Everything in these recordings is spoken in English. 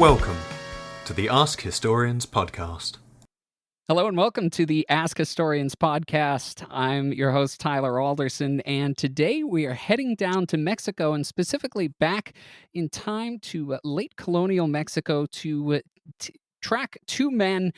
Welcome to the Ask Historians podcast. Hello and welcome to the Ask Historians podcast. I'm your host, Tyler Alderson, and today we are heading down to Mexico and specifically back in time to late colonial Mexico to track two men,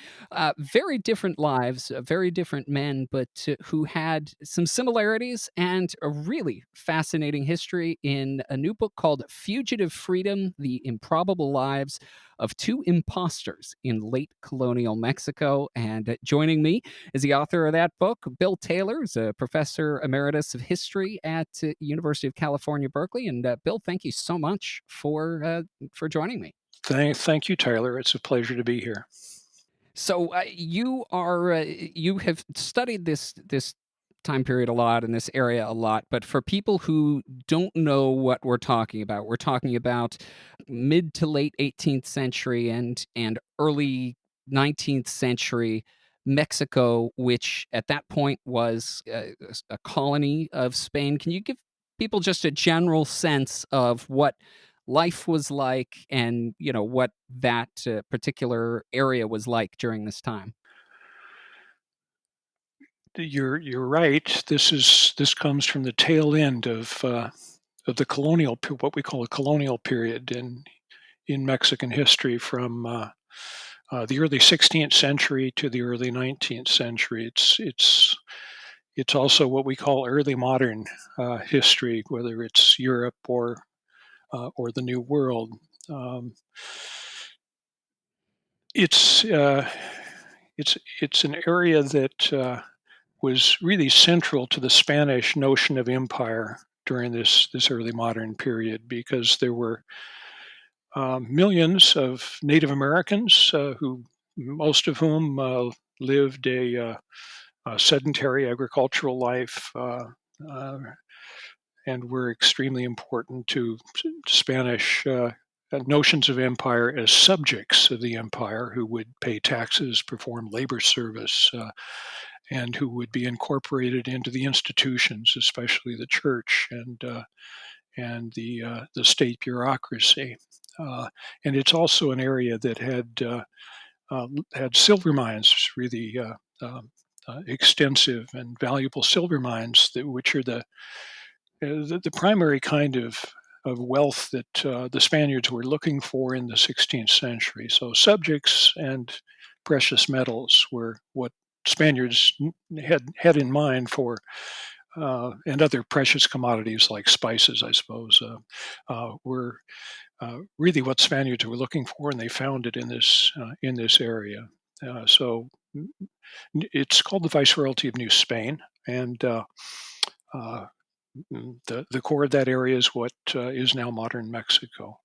very different lives, very different men, but who had some similarities and a really fascinating history in a new book called Fugitive Freedom, The Improbable Lives of Two Impostors in Late Colonial Mexico. And joining me is the author of that book, Bill Taylor, is a professor emeritus of history at University of California, Berkeley. And Bill, thank you so much for joining me. Thank you, Tyler. It's a pleasure to be here. So you have studied this time period a lot and this area a lot, but for people who don't know what we're talking about mid to late 18th century and early 19th century Mexico, which at that point was a colony of Spain. Can you give people just a general sense of what life was like and what that particular area was like during this time? You're right. This comes from the tail end of the colonial, what we call a colonial period in Mexican history, from the early 16th century to the early 19th century. It's also what we call early modern history, whether it's Europe or the New World. It's an area that was really central to the Spanish notion of empire during this early modern period, because there were millions of Native Americans who, most of whom lived a sedentary agricultural life and were extremely important to Spanish notions of empire as subjects of the empire, who would pay taxes, perform labor service, and who would be incorporated into the institutions, especially the church and the state bureaucracy. And it's also an area that had silver mines, really extensive and valuable silver mines, which are the primary kind of wealth that the Spaniards were looking for in the 16th century. So subjects and precious metals were what Spaniards had in mind for, and other precious commodities like spices, I suppose, were really what Spaniards were looking for, and they found it in this area. So it's called the Viceroyalty of New Spain, and the core of that area is what is now modern Mexico.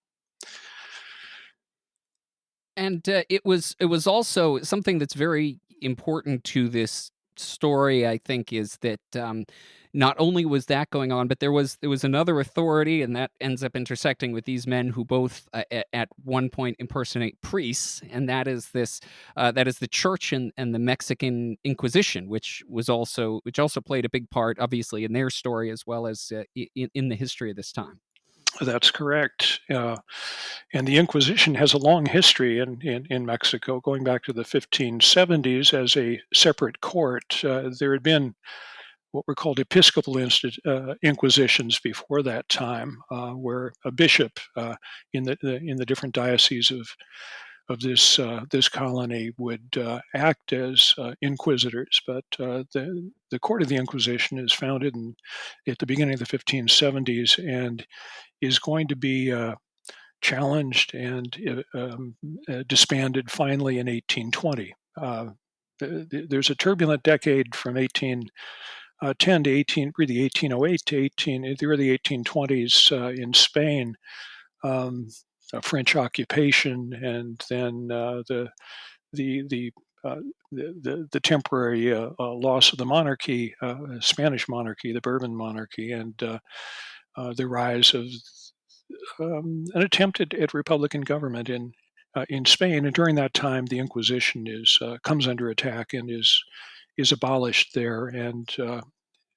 And it was also something that's very important to this story, I think, is that not only was that going on, but there was another authority, and that ends up intersecting with these men who both at one point impersonate priests, and that is the church and the Mexican Inquisition, which also played a big part, obviously, in their story as well as in the history of this time. That's correct. And the Inquisition has a long history in Mexico, going back to the 1570s as a separate court. There had been what were called episcopal inquisitions before that time, where a bishop in the different dioceses of this colony would act as inquisitors. But the court of the Inquisition is founded at the beginning of the 1570s and is going to be challenged and disbanded finally in 1820. There's a turbulent decade from 1810 to 1808 to the early 1820s in Spain. French occupation, and then the temporary loss of the monarchy, Spanish monarchy, the Bourbon monarchy, and the rise of an attempt at republican government in Spain. And during that time, the Inquisition comes under attack and is abolished there, and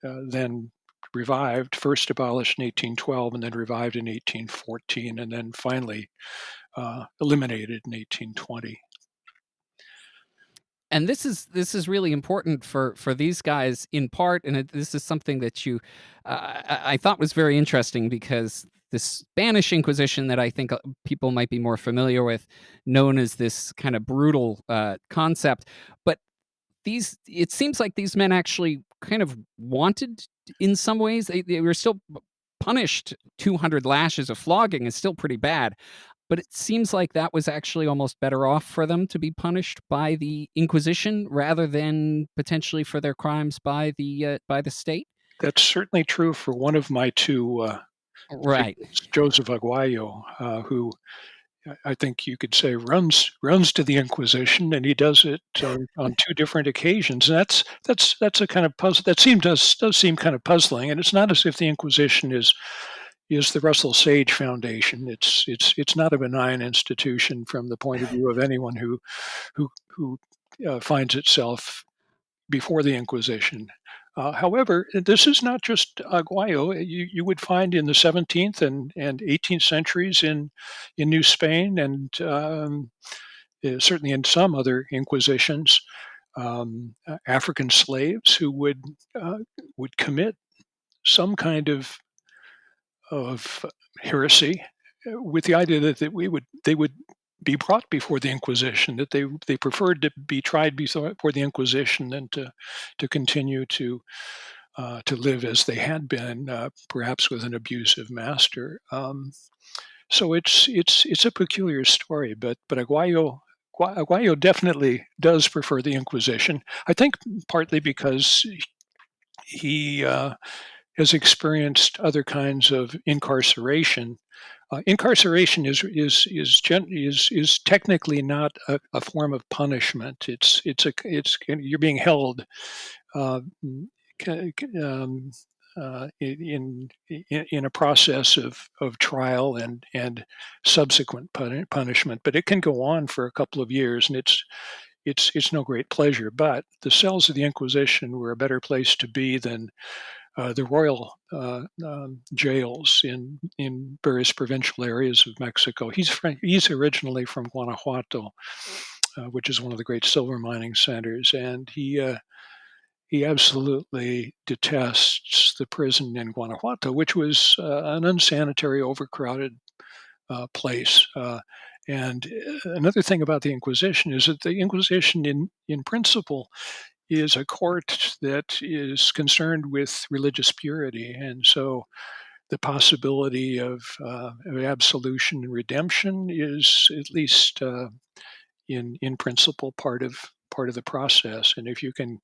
then revived, first abolished in 1812 and then revived in 1814, and then finally eliminated in 1820. And this is really important for these guys in part, and this is something that I thought was very interesting because the Spanish Inquisition that I think people might be more familiar with, known as this kind of brutal concept, but it seems like these men actually kind of wanted, in some ways, they were still punished. 200 lashes of flogging is still pretty bad, but it seems like that was actually almost better off for them to be punished by the Inquisition rather than potentially for their crimes by the state. That's certainly true for one of my two Right. victims, Joseph Aguayo, who I think you could say runs to the Inquisition, and he does it on two different occasions. And that's a kind of puzzle that does seem kind of puzzling. And it's not as if the Inquisition is the Russell Sage Foundation. It's not a benign institution from the point of view of anyone who finds itself before the Inquisition. However, this is not just Aguayo. You would find in the 17th and 18th centuries in New Spain, and certainly in some other inquisitions, African slaves who would commit some kind of heresy with the idea that they would be brought before the Inquisition, that they preferred to be tried before the Inquisition than to continue to live as they had been, perhaps with an abusive master. So it's a peculiar story, but Aguayo definitely does prefer the Inquisition. I think partly because he has experienced other kinds of incarceration. Incarceration is technically not a form of punishment. It's you're being held uh, um, in a process of trial and subsequent punishment, but it can go on for a couple of years, and it's no great pleasure. But the cells of the Inquisition were a better place to be than the royal jails in various provincial areas of Mexico. He's originally from Guanajuato, which is one of the great silver mining centers, and he absolutely detests the prison in Guanajuato, which was an unsanitary, overcrowded place. And another thing about the Inquisition is that the Inquisition, in principle, is a court that is concerned with religious purity, and so the possibility of absolution and redemption is at least in principle part of the process. And if you can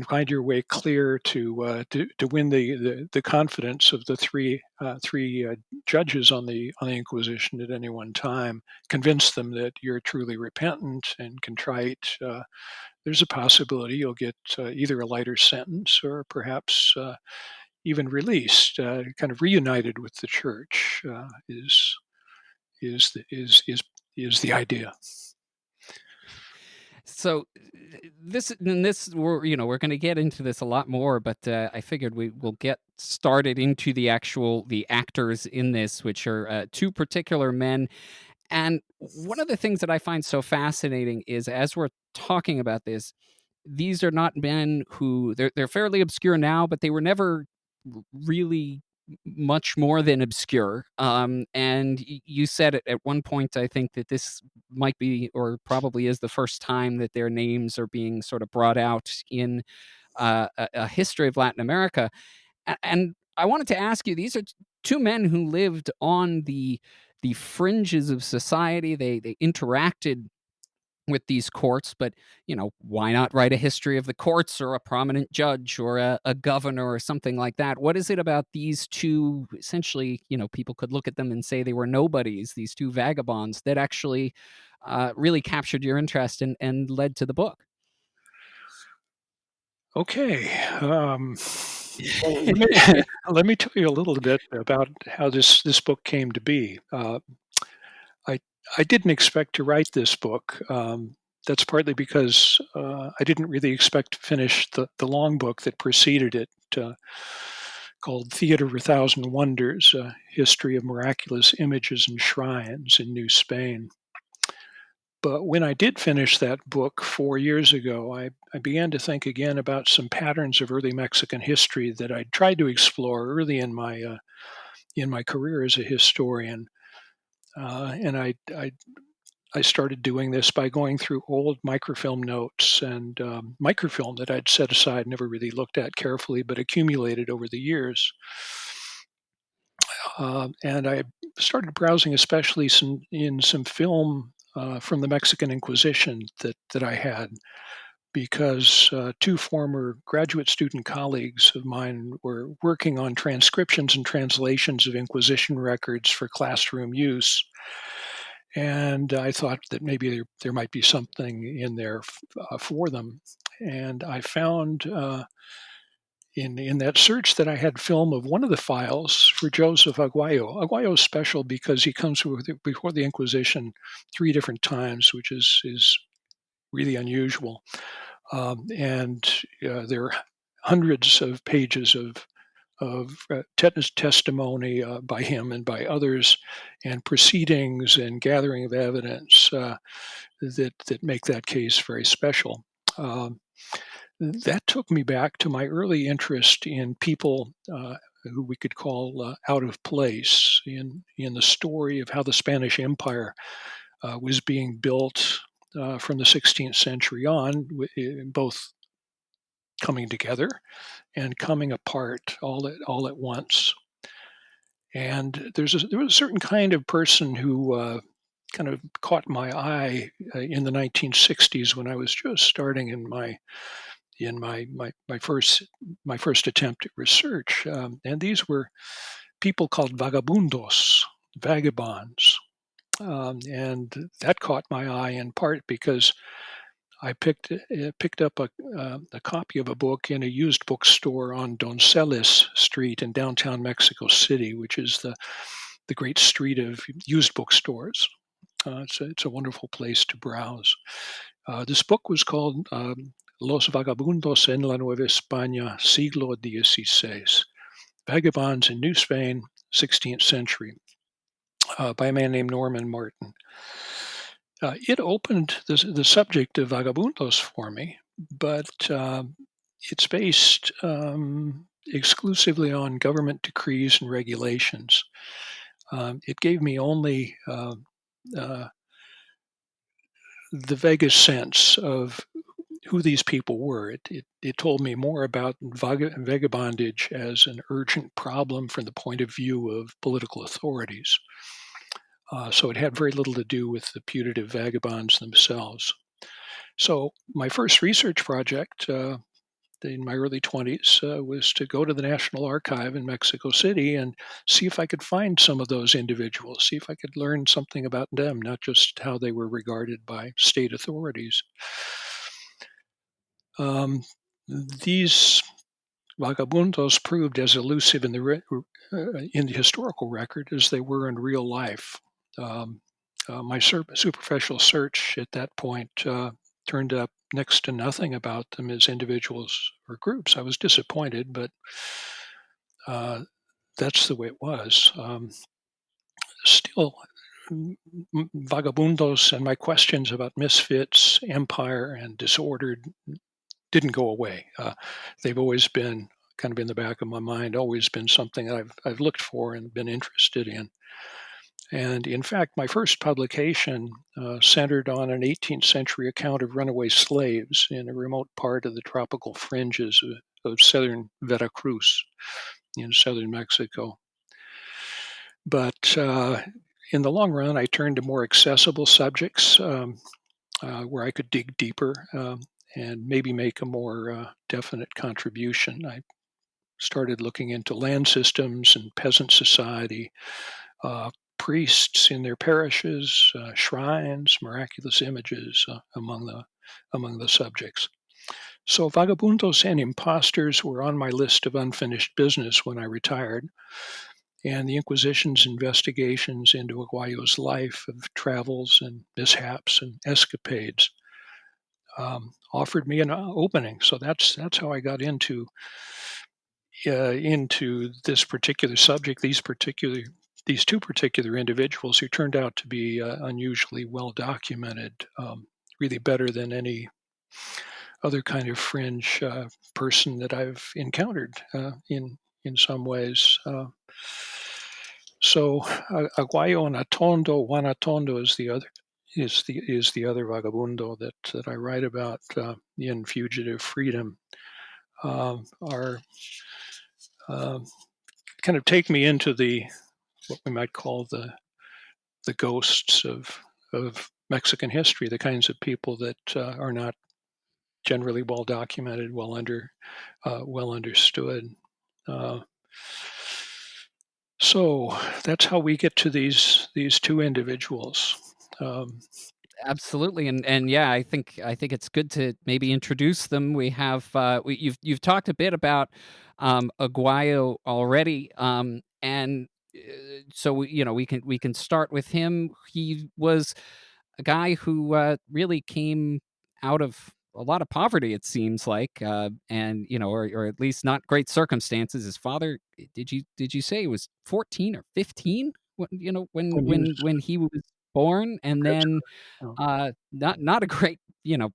find your way clear to win the confidence of the three judges on the Inquisition at any one time, convince them that you're truly repentant and contrite, there's a possibility you'll get either a lighter sentence or perhaps even released, kind of reunited with the church. Is the idea. So we're going to get into this a lot more, but I figured we will get started into the actors in this, which are two particular men. And one of the things that I find so fascinating is, as we're talking about this, these are not men who they're fairly obscure now, but they were never really much more than obscure. And you said at one point, I think, that this might be, or probably is, the first time that their names are being sort of brought out in a history of Latin America. And I wanted to ask you, these are two men who lived on the fringes of society. They interacted with these courts, but why not write a history of the courts, or a prominent judge, or a governor, or something like that? What is it about these two, essentially, people could look at them and say they were nobodies, these two vagabonds, that actually really captured your interest and led to the book? Okay. Well, let me tell you a little bit about how this book came to be. I I didn't expect to write this book. That's partly because I didn't really expect to finish the long book that preceded it. called Theater of a Thousand Wonders, a history of miraculous images and shrines in New Spain. But when I did finish that book 4 years ago, I began to think again about some patterns of early Mexican history that I tried to explore early in my career as a historian. And I started doing this by going through old microfilm notes and microfilm that I'd set aside, never really looked at carefully, but accumulated over the years. And I started browsing, especially in some film from the Mexican Inquisition that I had, because two former graduate student colleagues of mine were working on transcriptions and translations of Inquisition records for classroom use. And I thought that maybe there might be something in there for them. And I found in that search that I had film of one of the files for Joseph Aguayo. Aguayo is special because he comes before the Inquisition 3 different times, which is really unusual. And there are hundreds of pages of testimony by him and by others, and proceedings and gathering of evidence that make that case very special. That took me back to my early interest in people who we could call out of place in the story of how the Spanish Empire was being built from the 16th century on, both coming together and coming apart all at once. And there was a certain kind of person who kind of caught my eye in the 1960s when I was just starting in my first attempt at research, and these were people called vagabundos, vagabonds, and that caught my eye in part because I picked up a copy of a book in a used bookstore on Donceles Street in downtown Mexico City, which is the great street of used bookstores. It's a wonderful place to browse. This book was called Los Vagabundos en la Nueva España, siglo XVI, Vagabonds in New Spain, 16th century, by a man named Norman Martin. It opened the subject of vagabundos for me, but it's based exclusively on government decrees and regulations. It gave me only the vaguest sense of who these people were. It told me more about vagabondage as an urgent problem from the point of view of political authorities. So it had very little to do with the putative vagabonds themselves. So my first research project in my early 20s was to go to the National Archive in Mexico City and see if I could find some of those individuals, see if I could learn something about them, not just how they were regarded by state authorities. These vagabundos proved as elusive in the historical record as they were in real life. My superficial search at that point turned up next to nothing about them as individuals or groups. I was disappointed, but that's the way it was. Still, vagabundos and my questions about misfits, empire, and disordered didn't go away. They've always been kind of in the back of my mind, always been something I've looked for and been interested in. And in fact, my first publication centered on an 18th century account of runaway slaves in a remote part of the tropical fringes of southern Veracruz in southern Mexico. But in the long run, I turned to more accessible subjects where I could dig deeper and maybe make a more definite contribution. I started looking into land systems and peasant society, priests in their parishes, shrines, miraculous images among the subjects. So vagabundos and impostors were on my list of unfinished business when I retired, and the Inquisition's investigations into Aguayo's life of travels and mishaps and escapades offered me an opening. So that's how I got into into this particular subject, these two particular individuals who turned out to be unusually well documented, really better than any other kind of fringe person that I've encountered in some ways. So Aguayo and Atondo, Juan Atondo is the other vagabundo that I write about in Fugitive Freedom. Are kind of take me into what we might call the ghosts of Mexican history, the kinds of people that are not generally well documented, well understood. So that's how we get to these two individuals. Absolutely, and yeah, I think it's good to maybe introduce them. We have you've talked a bit about Aguayo already, and so we can start with him. He was a guy who really came out of a lot of poverty, it seems like, and or at least not great circumstances. His father, did you say he was 14 or 15? When When he was, when he was born, and that's then correct. not a great,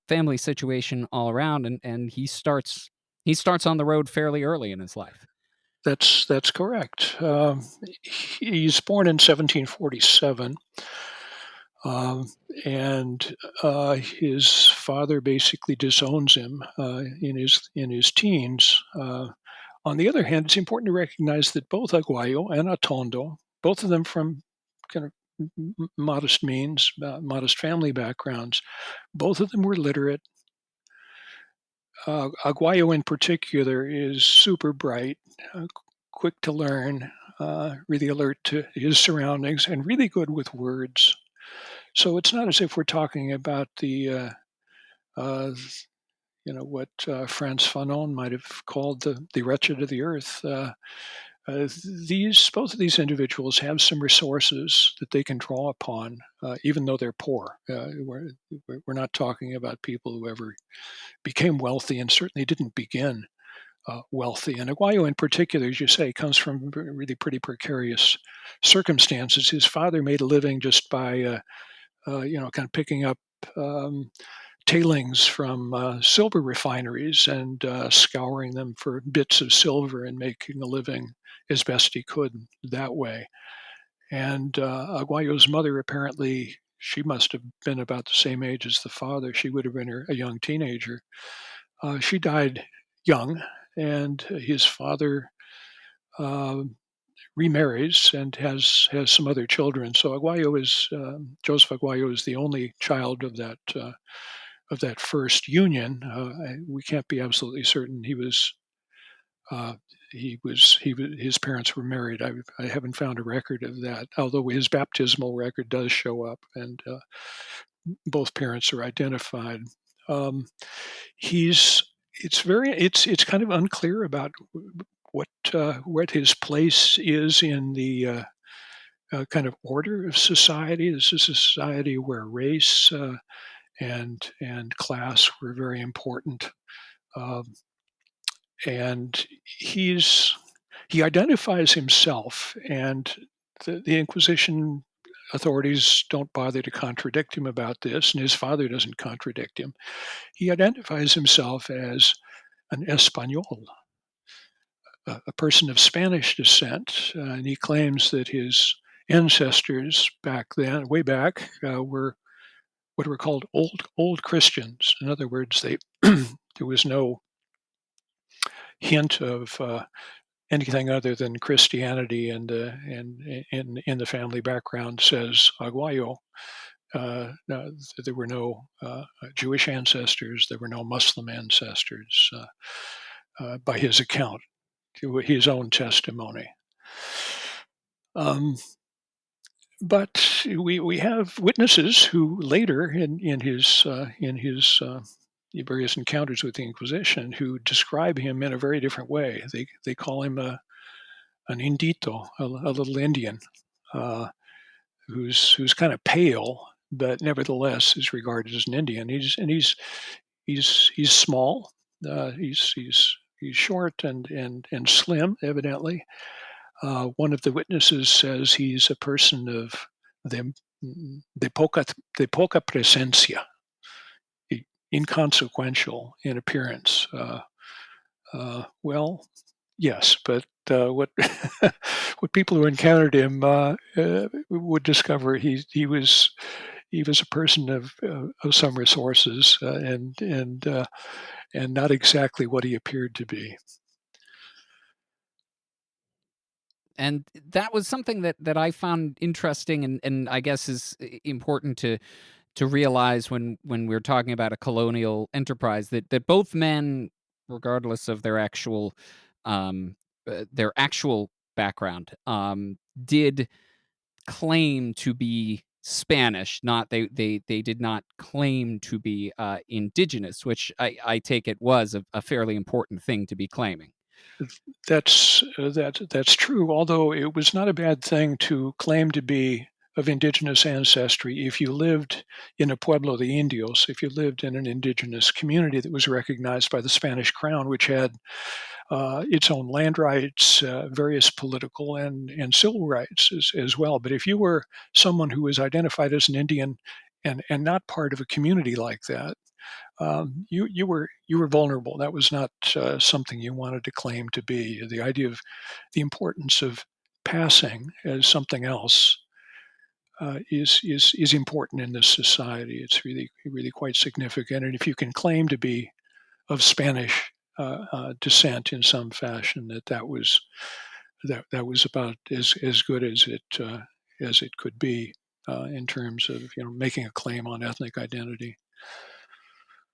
family situation all around, and he starts on the road fairly early in his life. That's correct. He's born in 1747, um, and his father basically disowns him in his teens. On the other hand, it's important to recognize that both Aguayo and Atondo, both of them from kind of modest means, modest family backgrounds, both of them were literate. Aguayo in particular is super bright, quick to learn, really alert to his surroundings, and really good with words. So it's not as if we're talking about uh, what Frantz Fanon might have called the wretched of the earth. These both of these individuals have some resources that they can draw upon, even though they're poor. We're not talking about people who ever became wealthy, and certainly didn't begin wealthy. And Aguayo, in particular, as you say, comes from really pretty precarious circumstances. His father made a living just by kind of picking up um, tailings from silver refineries and scouring them for bits of silver and making a living as best he could that way. And Aguayo's mother, apparently, she must have been about the same age as the father. She would have been a young teenager. She died young, and his father uh, remarries and has some other children. So Joseph Aguayo is the only child of that first union. We can't be absolutely certain uh, his parents were married. I haven't found a record of that, although his baptismal record does show up, and both parents are identified. Um, he's it's kind of unclear about what his place is in the kind of order of society. This is a society where race and class were very important. Um, and he identifies himself, and the Inquisition authorities don't bother to contradict him about this, and his father doesn't contradict him. He identifies himself as an Espanol, a person of Spanish descent, and he claims that his ancestors back then, way back, were what were called old Christians. In other words, they there was no hint of anything other than Christianity in the family background, says Aguayo. No, there were no Jewish ancestors. There were no Muslim ancestors, by his account, his own testimony. Um, but we have witnesses who later, in his various encounters with the Inquisition, who describe him in a very different way. They call him an indito, a little Indian, uh, who's kind of pale, but nevertheless is regarded as an Indian. He's small. He's short and slim, evidently. One of the witnesses says he's a person of de, de poca presencia, inconsequential in appearance. Well, yes, but what what people who encountered him would discover he was a person of some resources and not exactly what he appeared to be. And that was something that I found interesting, and I guess is important to realize when we're talking about a colonial enterprise, that both men, regardless of um, their actual background, did claim to be Spanish. Not they did not claim to be indigenous, which I take it was a fairly important thing to be claiming. That's true. Although it was not a bad thing to claim to be of indigenous ancestry if you lived in a pueblo de indios, if you lived in an indigenous community that was recognized by the Spanish crown, which had its own land rights, various political and civil rights as well. But if you were someone who was identified as an Indian and not part of a community like that, you were vulnerable. That was not something you wanted to claim to be. The idea of the importance of passing as something else is important in this society. It's really quite significant. And if you can claim to be of Spanish descent in some fashion, that was about as good as it could be in terms of making a claim on ethnic identity.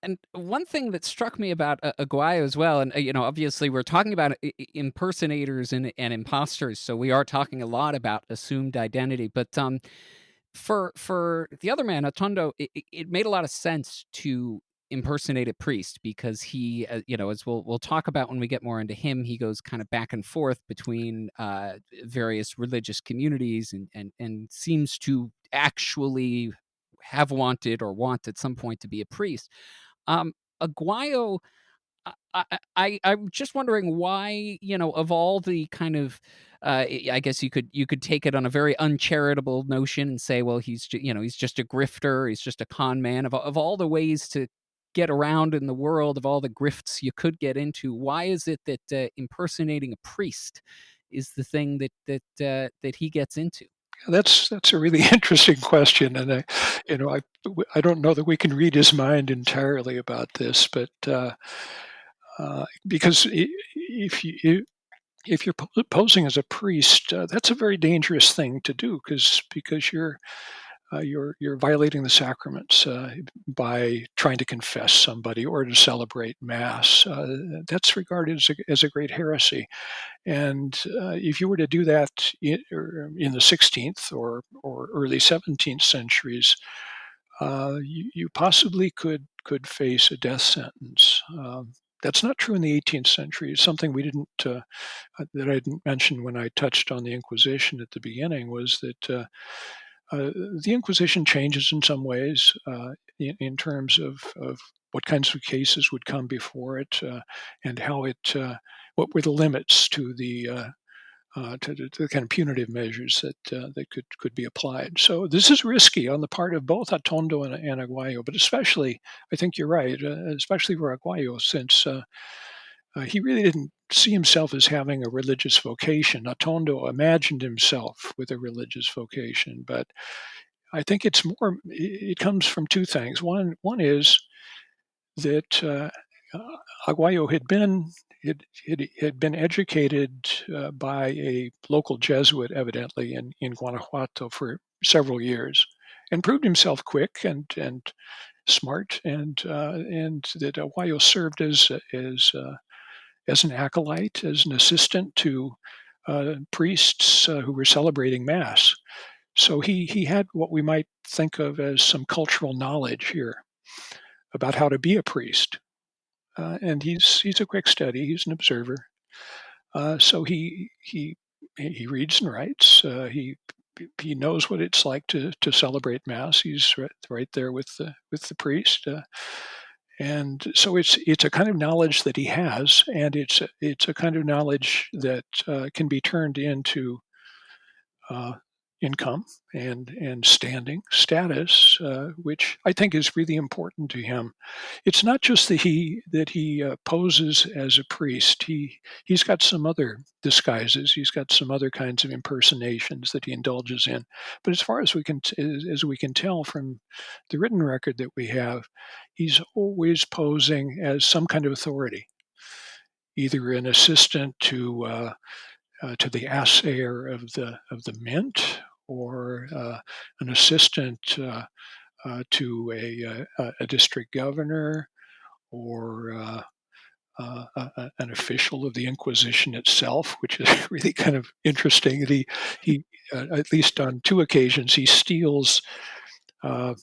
And one thing that struck me about Aguayo as well, and obviously we're talking about impersonators and imposters, so we are talking a lot about assumed identity. But for the other man, Atondo, it made a lot of sense to impersonate a priest because he, as we'll talk about when we get more into him, he goes kind of back and forth between various religious communities and seems to actually have wanted or want at some point to be a priest. Um, Aguayo, I'm just wondering why, of all the kind of, I guess you could take it on a very uncharitable notion and say, well, he's just a grifter, he's just a con man. Of all the ways to get around in the world, of all the grifts you could get into, why is it that impersonating a priest is the thing that he gets into? That's a really interesting question, and I don't know that we can read his mind entirely about this, but because if you're posing as a priest, that's a very dangerous thing to do because you're violating the sacraments by trying to confess somebody or to celebrate mass. That's regarded as a great heresy. And if you were to do that in the 16th or early 17th centuries, you possibly could face a death sentence. That's not true in the 18th century. It's something we didn't that I didn't mention when I touched on the Inquisition at the beginning. Was that the Inquisition changes in some ways in terms of what kinds of cases would come before it and how what were the limits to the kind of punitive measures that could be applied. So this is risky on the part of both Atondo and Aguayo, but especially, I think you're right, especially for Aguayo, since he really didn't see himself as having a religious vocation. Atondo imagined himself with a religious vocation, but I think it comes from two things. One is that Aguayo had been educated by a local Jesuit, evidently in Guanajuato for several years, and proved himself quick and smart, and that Aguayo served as an acolyte, as an assistant to priests who were celebrating mass. So he had what we might think of as some cultural knowledge here about how to be a priest. And he's a quick study. He's an observer. So he reads and writes. He knows what it's like to celebrate mass. He's right there with the priest, And so it's a kind of knowledge that he has, and it's a kind of knowledge that can be turned into uh, income and standing status, which I think is really important to him. It's not just that he poses as a priest. He's got some other disguises. He's got some other kinds of impersonations that he indulges in. But as far as as we can tell from the written record that we have, he's always posing as some kind of authority, either an assistant to the assayer of the mint, or an assistant to a district governor, or an official of the Inquisition itself, which is really kind of interesting. That he at least on two occasions, he steals uh,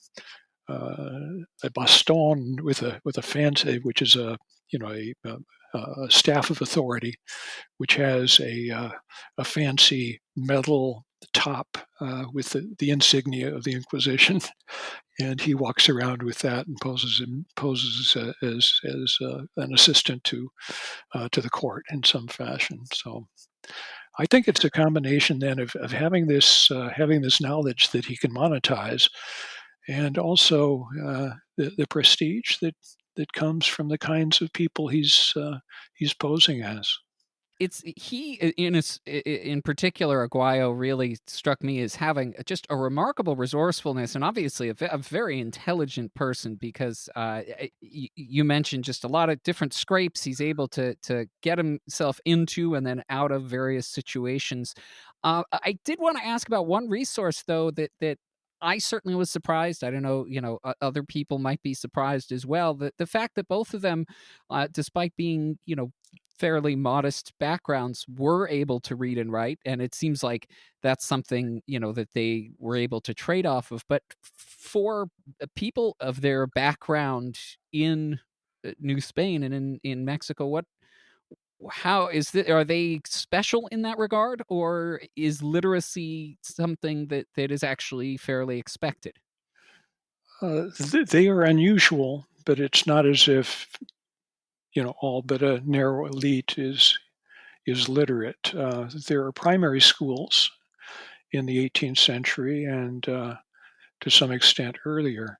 a baston with a fancy, which is a staff of authority, which has a fancy metal top with the insignia of the Inquisition, and he walks around with that and poses as an assistant to the court in some fashion. So I think it's a combination then of having this knowledge that he can monetize, and also the prestige that comes from the kinds of people he's posing as. It's he in particular, Aguayo really struck me as having just a remarkable resourcefulness and obviously a very intelligent person because you mentioned just a lot of different scrapes he's able to get himself into and then out of various situations. I did want to ask about one resource though that I certainly was surprised. I don't know, other people might be surprised as well. The fact that both of them, despite being, fairly modest backgrounds, were able to read and write, and it seems like that's something that they were able to trade off of. But for people of their background in New Spain and in Mexico, what how is that, are they special in that regard, or is literacy something that is actually fairly expected? They are unusual, but it's not as if all but a narrow elite is literate. There are primary schools in the 18th century, and to some extent earlier.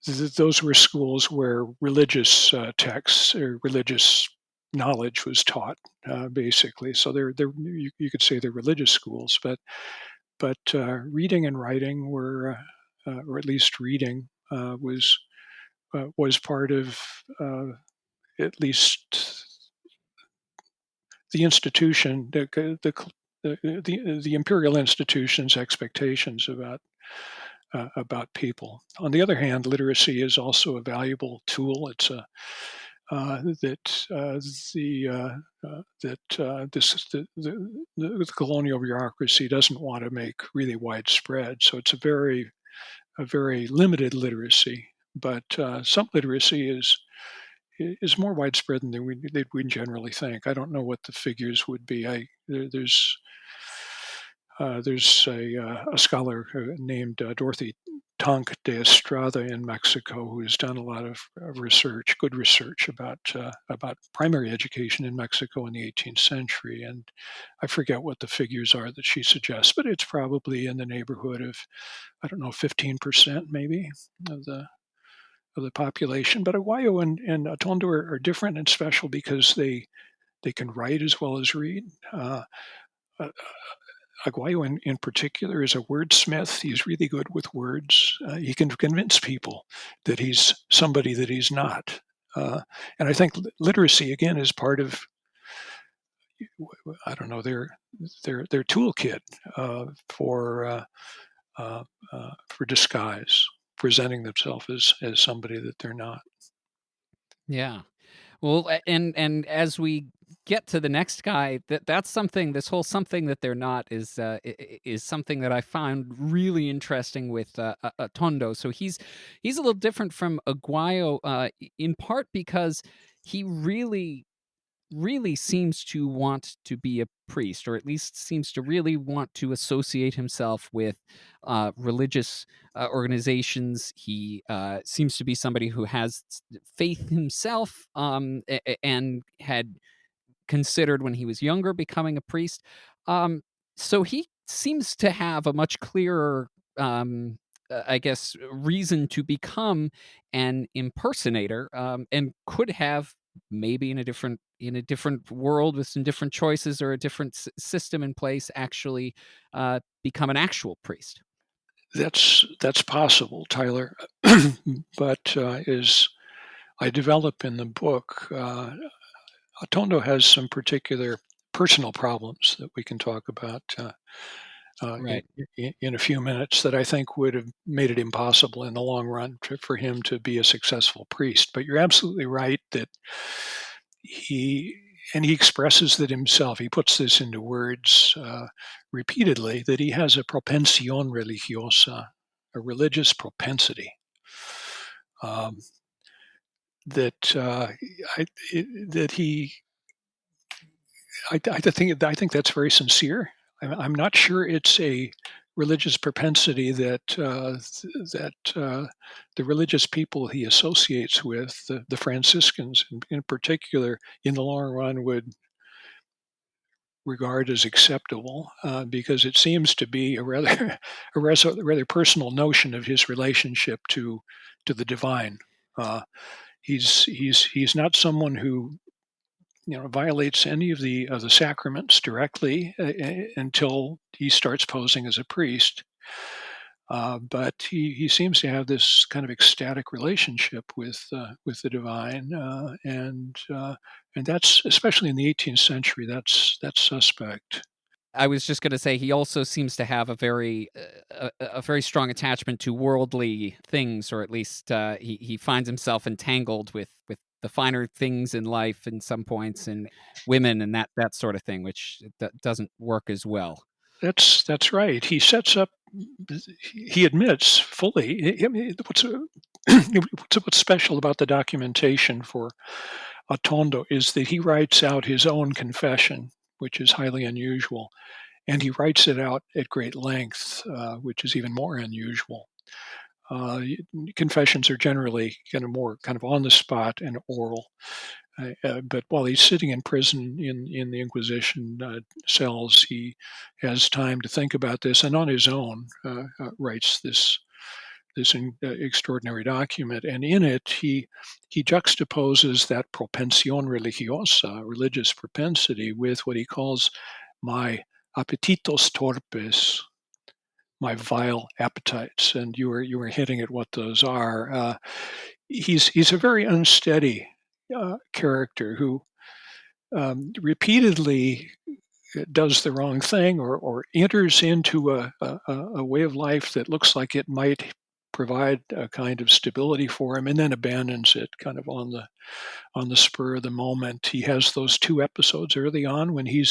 Those were schools where religious texts or religious knowledge was taught, basically. So you could say they're religious schools, but reading and writing were, or at least reading, was part of at least the institution, the imperial institution's expectations about people. On the other hand, literacy is also a valuable tool. It's a that the that this the colonial bureaucracy doesn't want to make really widespread. So it's a very limited literacy, but some literacy is more widespread than we generally think. I don't know what the figures would be. There's a scholar named Dorothy Tonk de Estrada in Mexico who has done a lot of research, good research about primary education in Mexico in the 18th century, and I forget what the figures are that she suggests, but it's probably in the neighborhood of, I don't know, 15% maybe of the population. But Aguayo and Atondo are different and special because they can write as well as read. Uh, Aguayo, in particular, is a wordsmith. He's really good with words. He can convince people that he's somebody that he's not. And I think literacy, again, is part of, I don't know, their toolkit for for disguise, presenting themselves as somebody that they're not. Yeah. Well, and as we get to the next guy, that's something. This whole something that they're not is something that I find really interesting with Tondo. So he's a little different from Aguayo, in part because he really really seems to want to be a priest, or at least seems to really want to associate himself with religious organizations. He seems to be somebody who has faith himself, and had considered when he was younger becoming a priest. So he seems to have a much clearer, I guess, reason to become an impersonator, and could have maybe in a different world with some different choices or a different system in place actually become an actual priest. That's possible, Tyler. But as I develop in the book, Atondo has some particular personal problems that we can talk about uh, in, Right. in a few minutes that I think would have made it impossible in the long run for him to be a successful priest. But you're absolutely right that he and he expresses that himself. He puts this into words repeatedly that he has a propensión religiosa, a religious propensity. Um, that I, that he I think that's very sincere. I'm not sure it's a religious propensity that the religious people he associates with, the Franciscans in particular, in the long run would regard as acceptable, because it seems to be a rather rather personal notion of his relationship to the divine. Uh, he's not someone who violates any of the sacraments directly until he starts posing as a priest. But he seems to have this kind of ecstatic relationship with the divine, and that's especially in the 18th century. That's suspect. I was just going to say he also seems to have a very strong attachment to worldly things, or at least he finds himself entangled with the finer things in life in some points, and women and that sort of thing, which doesn't work as well. That's right. He sets up. He admits fully. I mean, what's special about the documentation for Atondo is that he writes out his own confession, which is highly unusual, and he writes it out at great length, which is even more unusual. Uh, Confessions are generally kind of on the spot and oral. But while he's sitting in prison in the Inquisition cells, he has time to think about this, and on his own writes this extraordinary document. And in it, he juxtaposes that propensión religiosa, religious propensity, with what he calls my apetitos torpes, my vile appetites. And you were hinting at what those are. He's a very unsteady character who repeatedly does the wrong thing, or enters into a way of life that looks like it might provide a kind of stability for him, and then abandons it kind of on the spur of the moment. He has those two episodes early on when he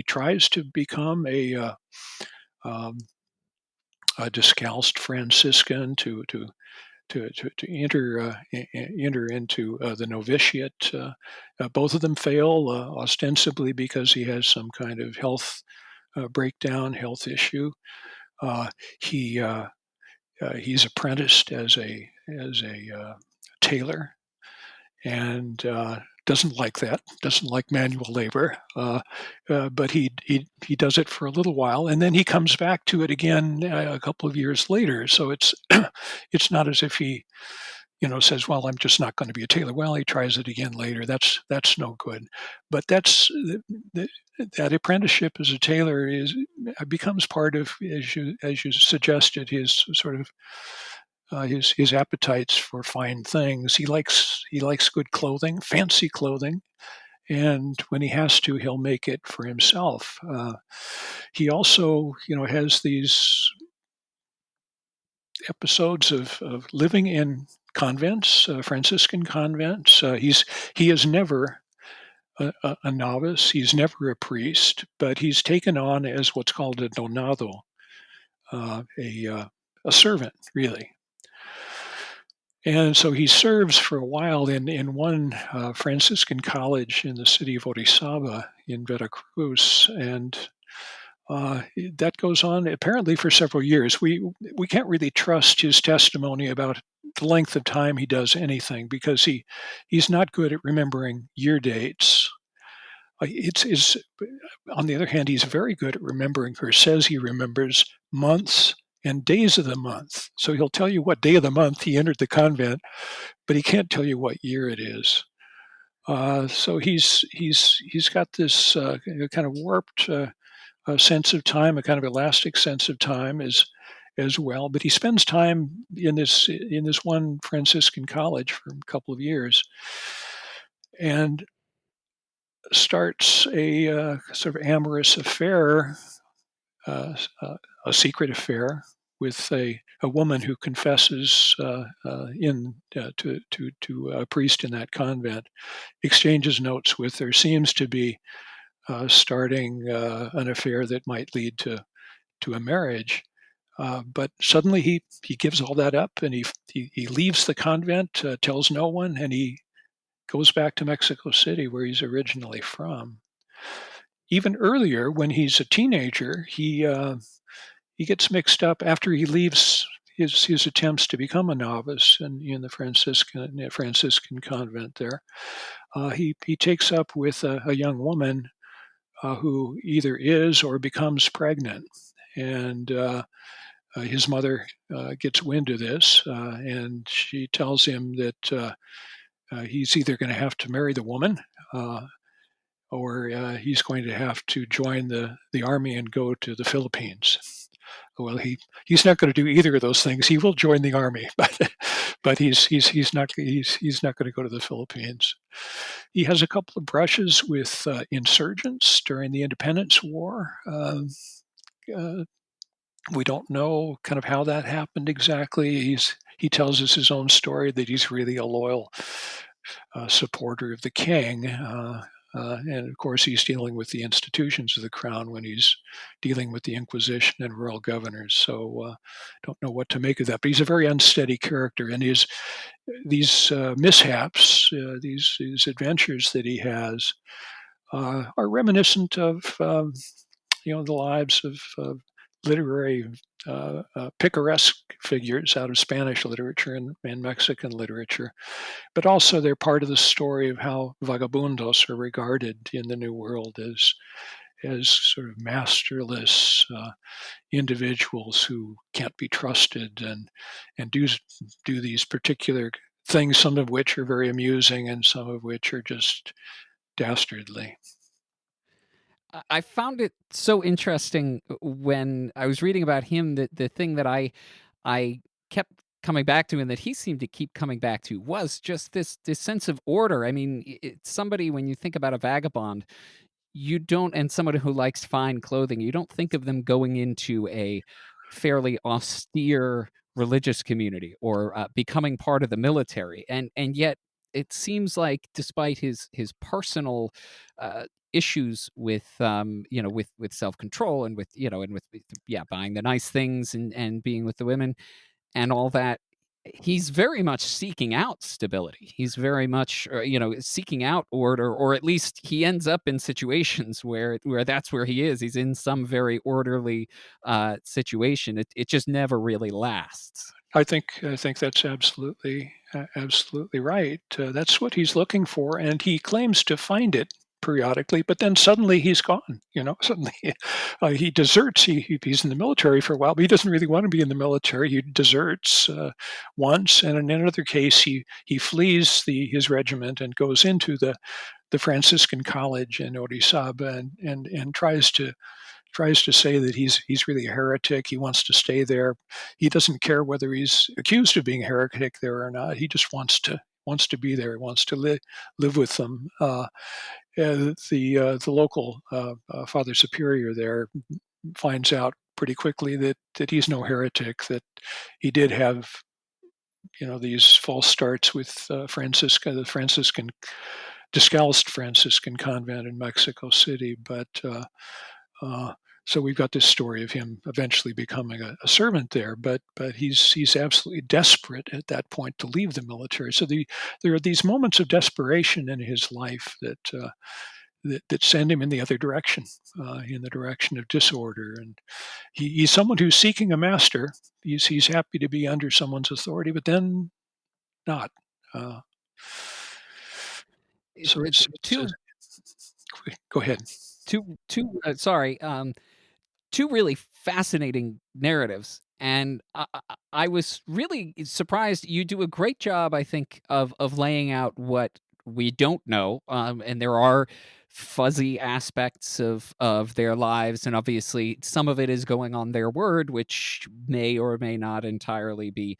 tries to become um, a discalced Franciscan to enter into the novitiate. Both of them fail, ostensibly because he has some kind of health breakdown, health issue. Uh, he he's apprenticed as a tailor, and doesn't like that. Doesn't like manual labor, but he does it for a little while, and then he comes back to it again a couple of years later. So it's it's not as if he says, "Well, I'm just not going to be a tailor." Well, he tries it again later. That's no good. But that apprenticeship as a tailor becomes part of, as you suggested, his sort of his appetites for fine things. He likes good clothing, fancy clothing, and when he has to, he'll make it for himself. He also, has these episodes of living in convents, Franciscan convents. He is never a novice. He's never a priest, but he's taken on as what's called a donado, a servant, really. And so he serves for a while in one Franciscan college in the city of Orizaba in Veracruz, and that goes on apparently for several years. We can't really trust his testimony about the length of time he does anything because he's not good at remembering year dates. It's on the other hand, he's very good at remembering, or says he remembers months and days of the month. So he'll tell you what day of the month he entered the convent, but he can't tell you what year it is. So he's got this kind of warped sense of time, a kind of elastic sense of time as well. But he spends time in this one Franciscan college for a couple of years, and starts a sort of amorous affair, a secret affair with a woman who confesses to a priest in that convent, exchanges notes with her, seems to be starting an affair that might lead to a marriage. But suddenly he gives all that up, and he leaves the convent, tells no one, and he goes back to Mexico City, where he's originally from. Even earlier, when he's a teenager, he gets mixed up after he leaves his attempts to become a novice in the Franciscan convent there. He takes up with a young woman who either is or becomes pregnant, and his mother gets wind of this, and she tells him that he's either going to have to marry the woman, or he's going to have to join the army and go to the Philippines. Well, he's not going to do either of those things. He will join the army, but he's not going to go to the Philippines. He has a couple of brushes with insurgents during the Independence War. Uh, we don't know kind of how that happened exactly. He tells us his own story that he's really a loyal supporter of the king. And of course, he's dealing with the institutions of the crown when he's dealing with the Inquisition and royal governors. So don't know what to make of that. But he's a very unsteady character, and these mishaps, these adventures that he has, are reminiscent of the lives of literary picaresque figures out of Spanish literature and Mexican literature, but also they're part of the story of how vagabundos are regarded in the New World as sort of masterless individuals who can't be trusted and do these particular things, some of which are very amusing and some of which are just dastardly. I found it so interesting when I was reading about him that the thing that I kept coming back to and that he seemed to keep coming back to was just this sense of order. I mean, somebody when you think about a vagabond, you don't and somebody who likes fine clothing, you don't think of them going into a fairly austere religious community or becoming part of the military, and yet it seems like despite his personal uh, issues with with self-control and with yeah, buying the nice things and being with the women and all that, he's very much seeking out stability. He's very much, seeking out order, or at least he ends up in situations where that's where he is. He's in some very orderly situation. It just never really lasts. I think that's absolutely right. That's what he's looking for, and he claims to find it periodically. But then suddenly he's gone. Suddenly he deserts. He's in the military for a while, but he doesn't really want to be in the military. He deserts once, and in another case, he flees his regiment and goes into the Franciscan college in Orizaba and tries to say that he's really a heretic. He wants to stay there. He doesn't care whether he's accused of being a heretic there or not. He just wants to be there. He wants to live with them. The local Father Superior there finds out pretty quickly that he's no heretic. That he did have these false starts with the Franciscan Descalced Franciscan convent in Mexico City, but uh, So we've got this story of him eventually becoming a servant there, but he's absolutely desperate at that point to leave the military. So there are these moments of desperation in his life that send him in the other direction, in the direction of disorder. And he's someone who's seeking a master. He's happy to be under someone's authority, but then not. Uh, so it's Two go ahead. sorry, two really fascinating narratives, and I was really surprised. You do a great job, I think, of laying out what we don't know, and there are fuzzy aspects of their lives, and obviously some of it is going on their word, which may or may not entirely be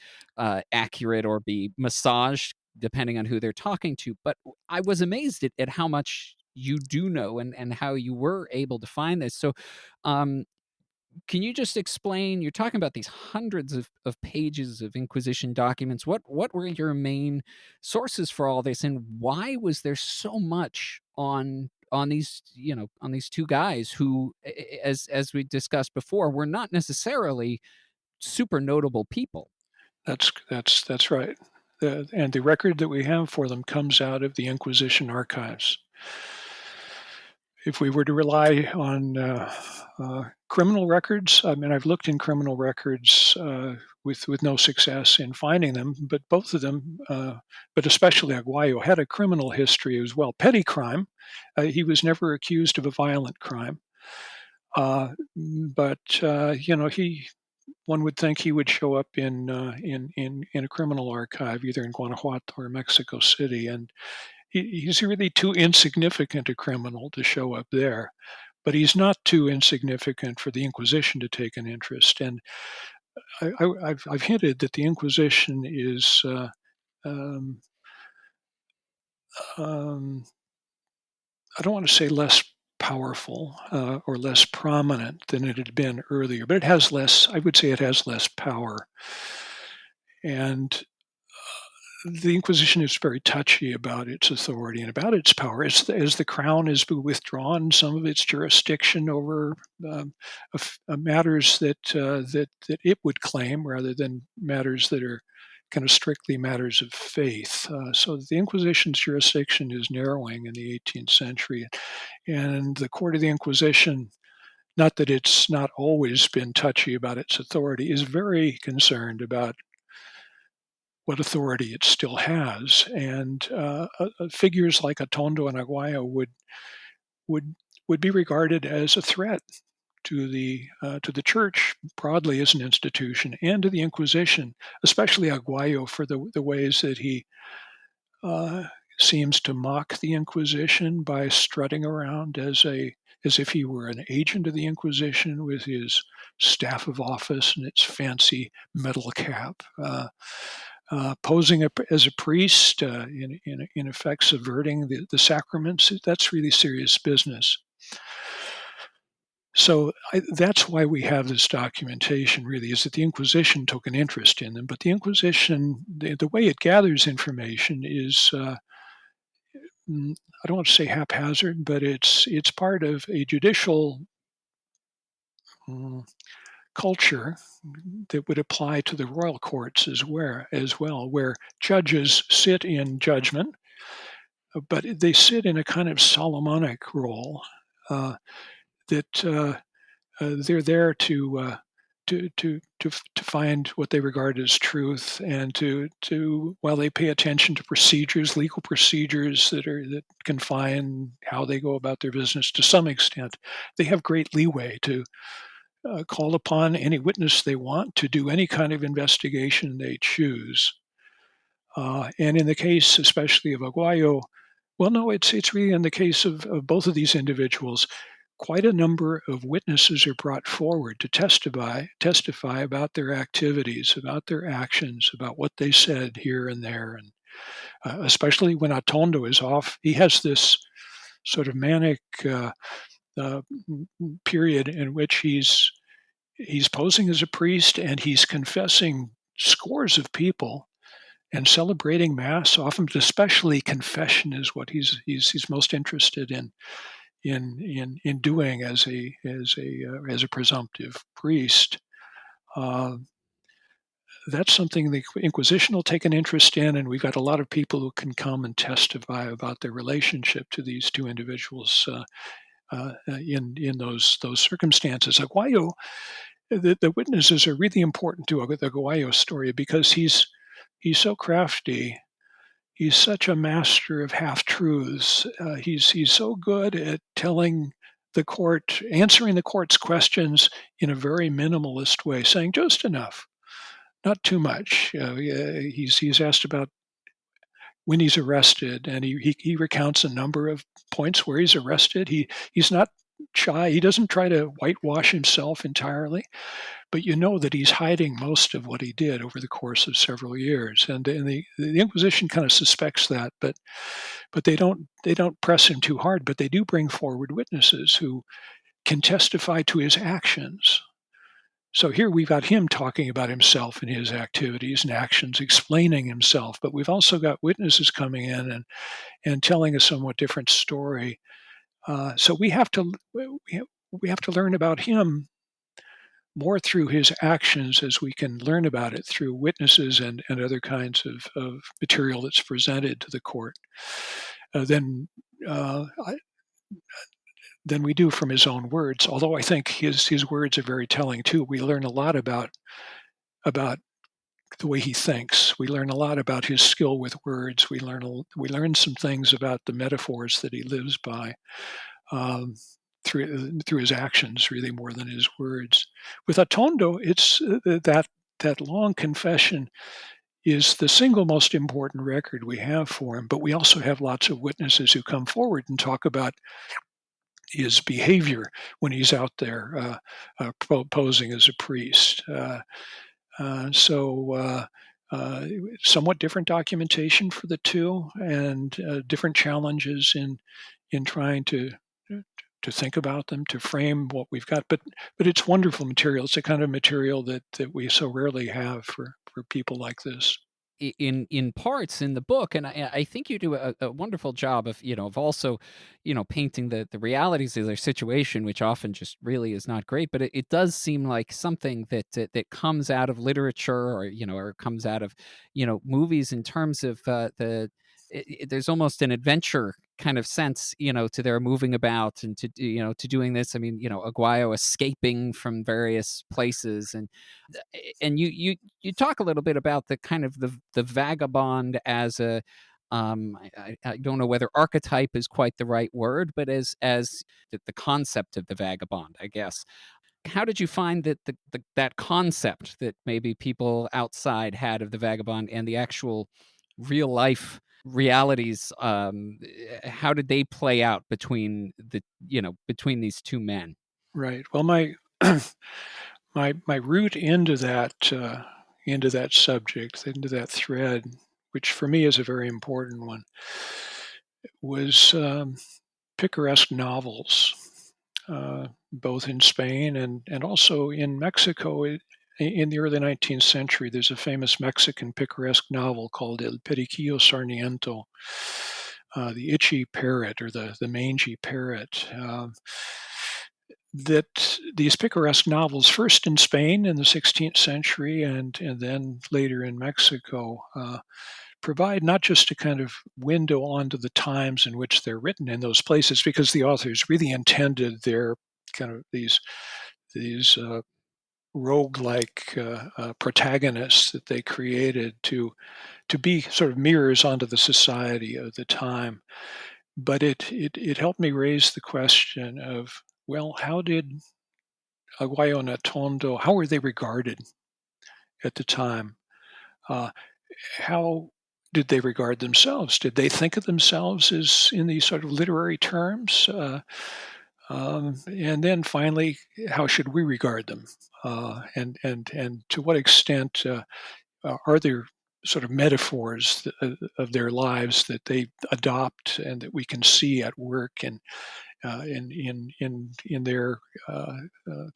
accurate or be massaged depending on who they're talking to. But I was amazed at how much you do know, and how you were able to find this. So um, can you just explain? You're talking about these hundreds of pages of Inquisition documents. What were your main sources for all this, and why was there so much on these, on these two guys who, as we discussed before, were not necessarily super notable people? That's right. And the record that we have for them comes out of the Inquisition archives. If we were to rely on criminal records, I mean, I've looked in criminal records with no success in finding them, but both of them, but especially Aguayo, had a criminal history as well. Petty crime. He was never accused of a violent crime. But he one would think he would show up in a criminal archive, either in Guanajuato or Mexico City, and he's really too insignificant a criminal to show up there. But he's not too insignificant for the Inquisition to take an interest. And I've hinted that the Inquisition is um, um, I don't want to say less powerful or less prominent than it had been earlier, but it has less. I would say it has less power. And the Inquisition is very touchy about its authority and about its power. As the crown has withdrawn some of its jurisdiction over matters that it would claim, rather than matters that are kind of strictly matters of faith. So the Inquisition's jurisdiction is narrowing in the 18th century, and the Court of the Inquisition, not that it's not always been touchy about its authority, is very concerned about what authority it still has. And figures like Atondo and Aguayo would would be regarded as a threat to the church broadly as an institution, and to the Inquisition, especially Aguayo, for the ways that he uh, seems to mock the Inquisition by strutting around as if he were an agent of the Inquisition with his staff of office and its fancy metal cap. Posing as a priest, in effect subverting the sacraments. That's really serious business. So that's why we have this documentation, really, is that the Inquisition took an interest in them. But the Inquisition, the way it gathers information is, I don't want to say haphazard, but it's part of a judicial mm, culture that would apply to the royal courts as well, where judges sit in judgment, but they sit in a kind of Solomonic role, uh, that they're there to find what they regard as truth, and to while they pay attention to procedures, legal procedures that confine how they go about their business to some extent, they have great leeway to call upon any witness they want to do any kind of investigation they choose. And in the case, especially of Aguayo, well, no, it's really in the case of both of these individuals. Quite a number of witnesses are brought forward to testify about their activities, about their actions, about what they said here and there, and especially when Atondo is off, he has this sort of manic uh, period in which he's posing as a priest, and he's confessing scores of people and celebrating mass often, but especially confession is what he's most interested in. in doing as a presumptive priest. That's something the Inquisition will take an interest in, and we've got a lot of people who can come and testify about their relationship to these two individuals in those circumstances. Aguayo, the witnesses are really important to the Aguayo story because he's so crafty. He's such a master of half truths. He's so good at answering the court's questions in a very minimalist way, saying just enough, not too much. He's asked about when he's arrested, and he recounts a number of points where he's arrested. He's not shy. He doesn't try to whitewash himself entirely, but you know that he's hiding most of what he did over the course of several years. And the Inquisition kind of suspects that, but they don't press him too hard. But they do bring forward witnesses who can testify to his actions. So here we've got him talking about himself and his activities and actions, explaining himself. But we've also got witnesses coming in and telling a somewhat different story. So we have to learn about him more through his actions as we can learn about it through witnesses and other kinds of material that's presented to the court than we do from his own words. Although I think his words are very telling too. We learn a lot about the way he thinks. We learn a lot about his skill with words. We learn some things about the metaphors that he lives by. Through his actions, really more than his words. With Atondo, it's that long confession is the single most important record we have for him. But we also have lots of witnesses who come forward and talk about his behavior when he's out there posing as a priest. Somewhat different documentation for the two, and different challenges in trying to think about them, to frame what we've got. But it's wonderful material. It's the kind of material that we so rarely have for people like this. In parts in the book, and I think you do a wonderful job of also painting the realities of their situation, which often just really is not great. But it does seem like something that comes out of literature, or comes out of movies, in terms of there's almost an adventure kind of sense to their moving about and to doing this. I mean, Aguayo escaping from various places, and you talk a little bit about the kind of the vagabond as a I don't know whether archetype is quite the right word, but as the concept of the vagabond, I guess. How did you find that that concept that maybe people outside had of the vagabond and the actual real life realities, how did they play out between between these two men? Right. Well, my my route into that subject, into that thread, which for me is a very important one, was picaresque novels, both in Spain and also in Mexico. In the early 19th century, there's a famous Mexican picaresque novel called El Periquillo Sarniento, the itchy parrot, or the mangy parrot. That these picaresque novels, first in Spain in the 16th century and then later in Mexico, provide not just a kind of window onto the times in which they're written in those places, because the authors really intended their kind of these rogue-like protagonists that they created to be sort of mirrors onto the society of the time. But it helped me raise the question of, well, how did Aguayo and Atondo, how were they regarded at the time? How did they regard themselves? Did they think of themselves as in these sort of literary terms? And then finally, how should we regard them? And to what extent are there sort of metaphors of their lives that they adopt and that we can see at work in their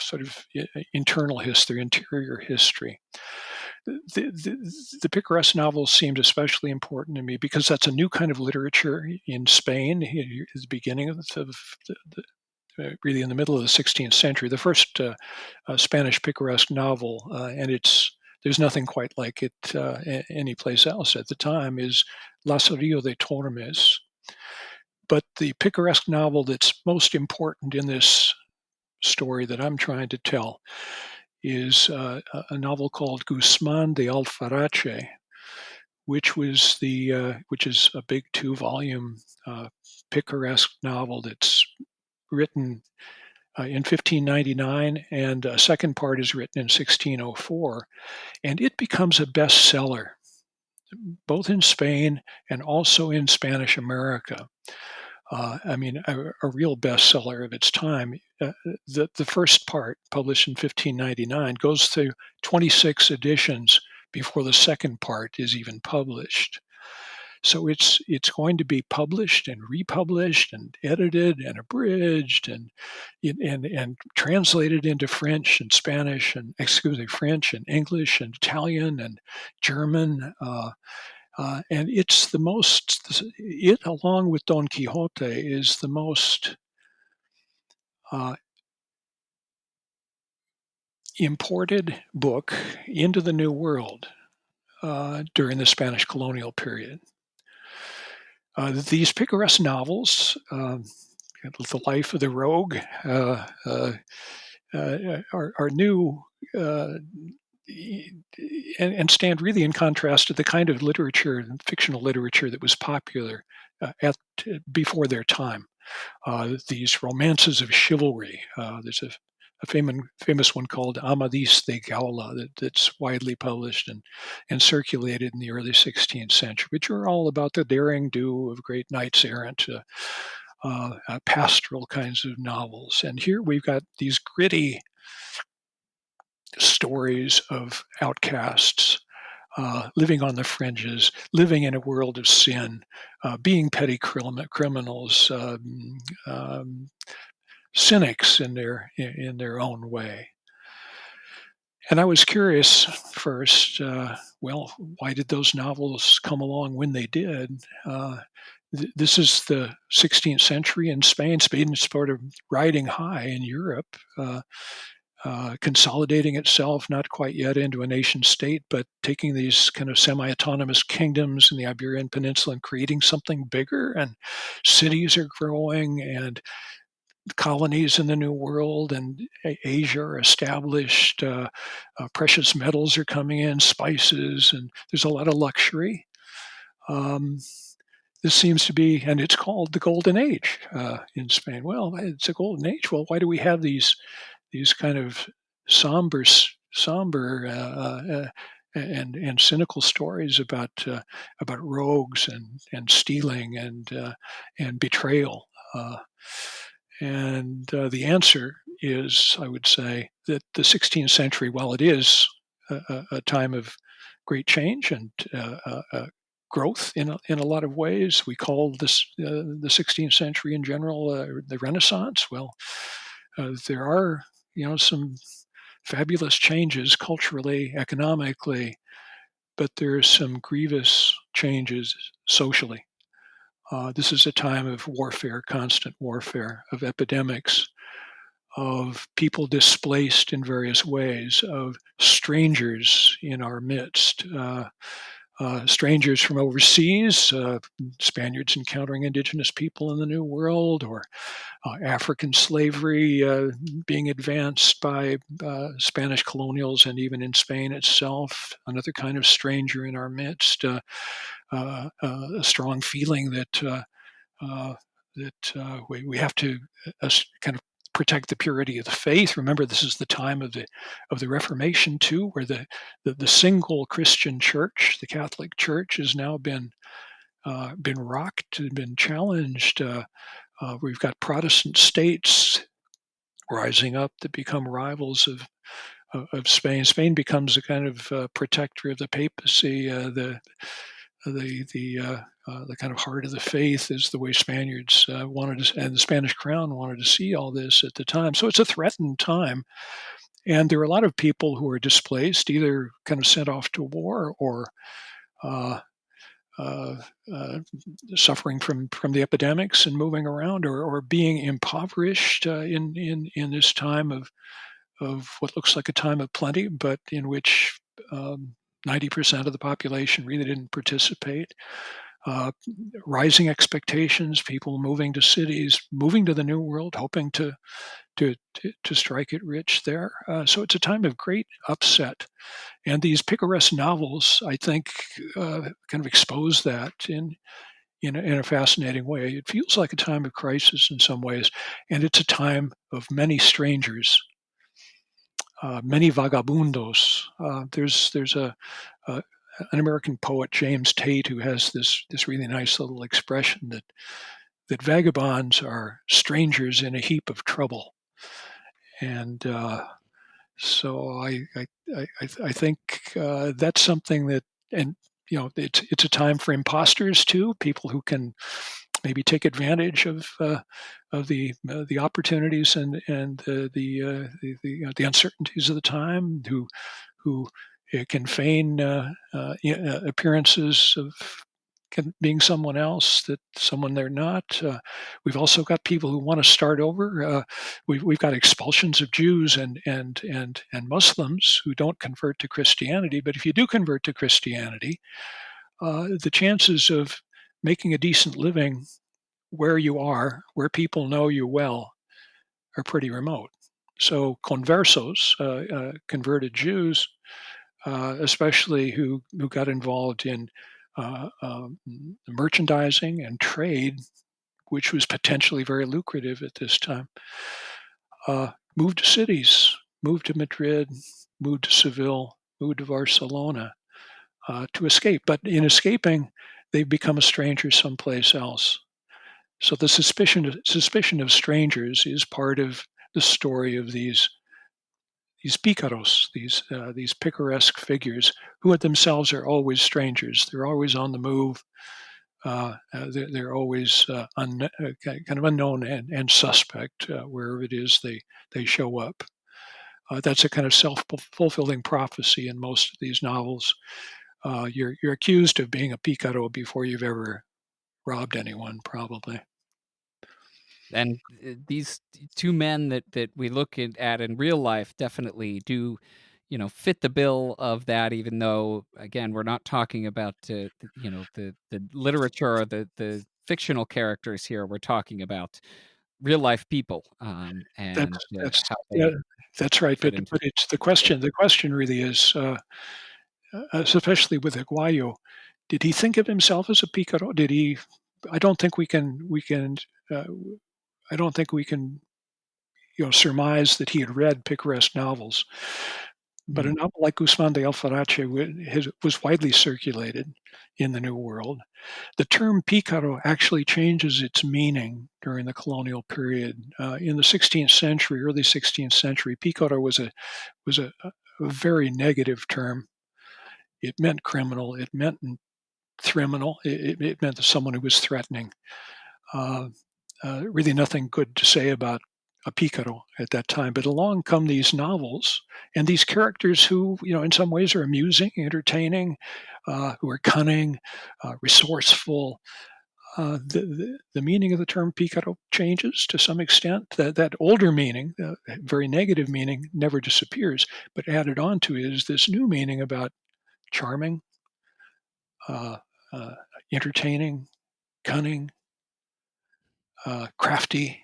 sort of internal history, interior history? the picaresque novels seemed especially important to me because that's a new kind of literature in Spain at the beginning of really in the middle of the 16th century. The first Spanish picaresque novel, and there's nothing quite like it anyplace else at the time, is Lazarillo de Tormes. But the picaresque novel that's most important in this story that I'm trying to tell is a novel called Gusman De Alfarache, which is a big 2-volume picaresque novel that's written in 1599, and a second part is written in 1604, and it becomes a bestseller both in Spain and also in Spanish America. A real bestseller of its time. The first part, published in 1599, goes through 26 editions before the second part is even published. So it's going to be published and republished and edited and abridged and translated into French and Spanish and French and English and Italian and German. And it's the most, it along with Don Quixote is the most imported book into the New World during the Spanish colonial period. These picaresque novels, The Life of the Rogue, are new and stand really in contrast to the kind of literature, fictional literature, that was popular before their time. These romances of chivalry. There's a famous one called Amadis de Gaula that's widely published and circulated in the early 16th century, which are all about the daring do of great knights errant, pastoral kinds of novels. And here we've got these gritty stories of outcasts, living on the fringes, living in a world of sin, being petty criminals, cynics in their own way. And I was curious first, why did those novels come along when they did? This is the 16th century in Spain. Spain is sort of riding high in Europe, consolidating itself, not quite yet into a nation state, but taking these kind of semi-autonomous kingdoms in the Iberian Peninsula and creating something bigger. And cities are growing, and colonies in the New World and Asia are established. Precious metals are coming in, spices, and there's a lot of luxury. This seems to be, and it's called the Golden Age in Spain. Well, it's a golden age. Well, why do we have these kind of somber and cynical stories about rogues and stealing and betrayal? And the answer is, I would say, that the 16th century, while it is a time of great change and growth in a lot of ways, we call this the 16th century in general the Renaissance. Well, there are some fabulous changes culturally, economically, but there are some grievous changes socially. This is a time of warfare, constant warfare, of epidemics, of people displaced in various ways, of strangers in our midst, strangers from overseas, Spaniards encountering indigenous people in the New World, or African slavery being advanced by Spanish colonials, and even in Spain itself, another kind of stranger in our midst, a strong feeling that we have to kind of protect the purity of the faith. Remember, this is the time of the Reformation too, where the single Christian church, the Catholic Church, has now been rocked and been challenged. We've got Protestant states rising up that become rivals of Spain. Spain becomes a kind of protector of the papacy. The kind of heart of the faith is the way Spaniards wanted to, and the Spanish crown wanted to see all this at the time. So it's a threatened time, And there are a lot of people who are displaced, either kind of sent off to war or uh, uh, uh, suffering from the epidemics and moving around, or being impoverished in this time of what looks like a time of plenty, but in which 90% of the population really didn't participate. Uh, Rising expectations, people moving to cities, moving to the New World, hoping to strike it rich there. So it's a time of great upset. And these picaresque novels, I think, kind of expose that in a fascinating way. It feels like a time of crisis in some ways, and it's a time of many strangers, many vagabundos. There's a an American poet, James Tate, who has this really nice little expression that vagabonds are strangers in a heap of trouble. And so I think that's something that, and it's a time for imposters too, people who can maybe take advantage of the opportunities and the uncertainties of the time, who can feign appearances of being someone else, that someone they're not. We've also got people who want to start over. We've got expulsions of Jews and Muslims who don't convert to Christianity. But if you do convert to Christianity, the chances of making a decent living where you are, where people know you well, are pretty remote. So conversos, converted Jews, especially who got involved in merchandising and trade, which was potentially very lucrative at this time, moved to cities, moved to Madrid, moved to Seville, moved to Barcelona to escape. But in escaping, they've become a stranger someplace else. So the suspicion of strangers is part of the story of these picaros, these picaresque figures who themselves are always strangers. They're always on the move. They're always kind of unknown and suspect wherever it is they show up. That's a kind of self-fulfilling prophecy in most of these novels. You're accused of being a picaro before you've ever robbed anyone, probably. And these two men that we look at in real life definitely do, fit the bill of that. Even though, again, we're not talking about the literature or the fictional characters here. We're talking about real life people, That's and that's how yeah, they that's right. fit But into but it's the it. question. The question really is, especially with Aguayo, did he think of himself as a picaro? Did he? I don't think we can. Uh, I don't think we can surmise that he had read picaresque novels. But a Mm. novel like Gusman De Alfarache was widely circulated in the New World. The term picaro actually changes its meaning during the colonial period. In the 16th century, early 16th century, picaro was a very negative term. It meant criminal. It meant criminal. It meant someone who was threatening. Uh, really nothing good to say about a picaro at that time. But along come these novels and these characters who, in some ways are amusing, entertaining, who are cunning, resourceful. The meaning of the term picaro changes to some extent. That older meaning, very negative meaning, never disappears, but added on to it is this new meaning about charming, uh, uh, entertaining, cunning, crafty,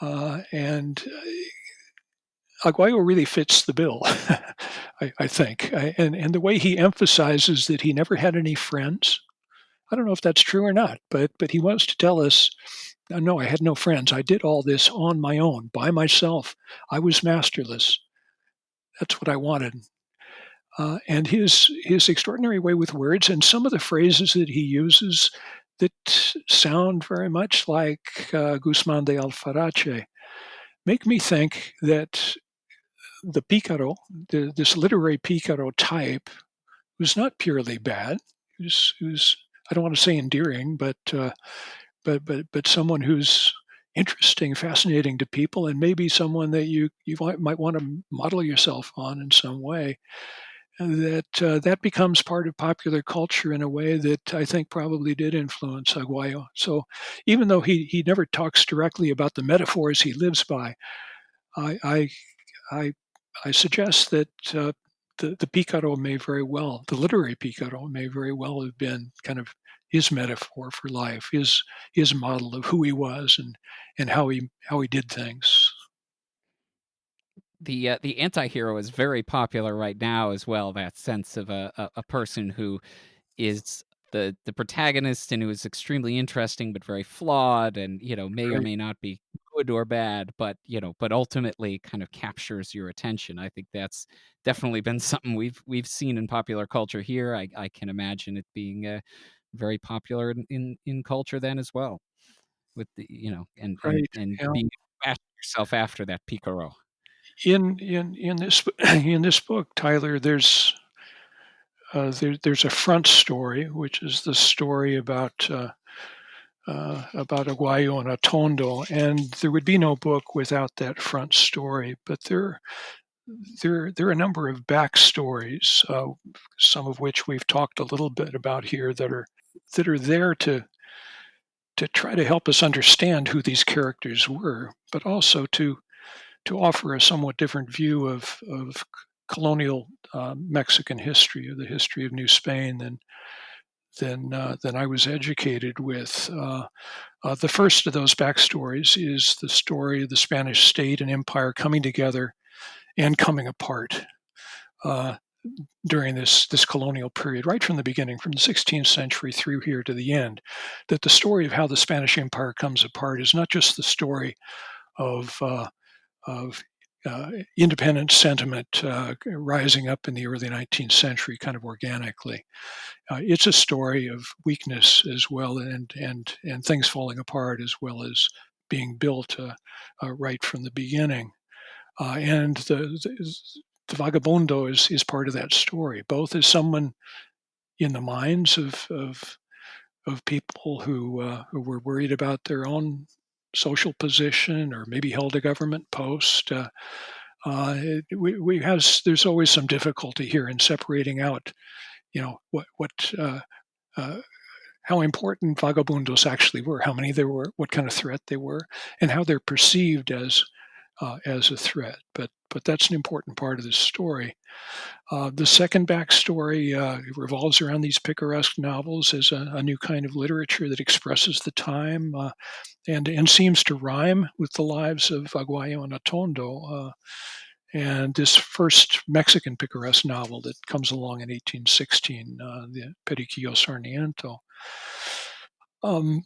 and Aguayo really fits the bill, I think. And the way he emphasizes that he never had any friends. I don't know if that's true or not, but he wants to tell us, no, I had no friends. I did all this on my own, by myself. I was masterless. That's what I wanted. And his extraordinary way with words and some of the phrases that he uses that sound very much like Gusman de Alfarache make me think that the picaro, this literary picaro type, was not purely bad. He was I don't want to say endearing, but someone who's interesting, fascinating to people, and maybe someone that you might want to model yourself on in some way. That becomes part of popular culture in a way that I think probably did influence Aguayo. So even though he never talks directly about the metaphors he lives by, I I I, I suggest that the picaro may very well, the literary picaro may very well have been kind of his metaphor for life, his model of who he was and how he did things. The anti-hero is very popular right now as well, that sense of a person who is the protagonist and who is extremely interesting but very flawed and, may or Right, may not be good or bad, but, but ultimately kind of captures your attention. I think that's definitely been something we've seen in popular culture here. I can imagine it being, very popular in culture then as well with the, and right. Yeah. being fashion yourself after that Picaro. In this in this book, Tyler, there's a front story, which is the story about Aguayo and Atondo, and there would be no book without that front story. But there are a number of backstories, some of which we've talked a little bit about here, that are there to try to help us understand who these characters were, but also to offer a somewhat different view of colonial Mexican history, or the history of New Spain, than I was educated with. The first of those backstories is the story of the Spanish state and empire coming together and coming apart uh, during this colonial period, right from the beginning, from the 16th century through here to the end. That the story of how the Spanish Empire comes apart is not just the story of of independent sentiment rising up in the early 19th century, kind of organically. It's a story of weakness as well, and things falling apart as well as being built right from the beginning. And the vagabundo is part of that story, both as someone in the minds of people who were worried about their own social position or maybe held a government post. There's always some difficulty here in separating out, what uh, how important vagabundos actually were, how many there were, what kind of threat they were, and how they're perceived as a threat. But that's an important part of this story. The second backstory revolves around these picaresque novels as a new kind of literature that expresses the time and seems to rhyme with the lives of Aguayo and Atondo. And this first Mexican picaresque novel that comes along in 1816, the Periquillo Sarmiento. Um,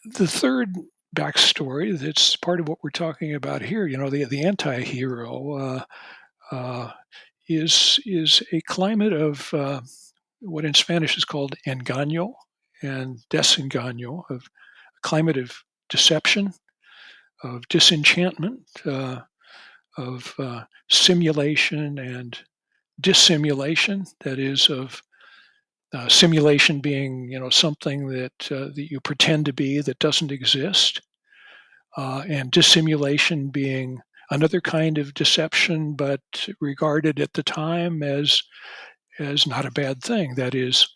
the third backstory that's part of what we're talking about here, the anti-hero, uh, is a climate of what in Spanish is called engaño and desengaño, of a climate of deception, of disenchantment, of simulation and dissimulation. That is, of simulation being, something that you pretend to be that doesn't exist, and dissimulation being another kind of deception, but regarded at the time as not a bad thing. That is,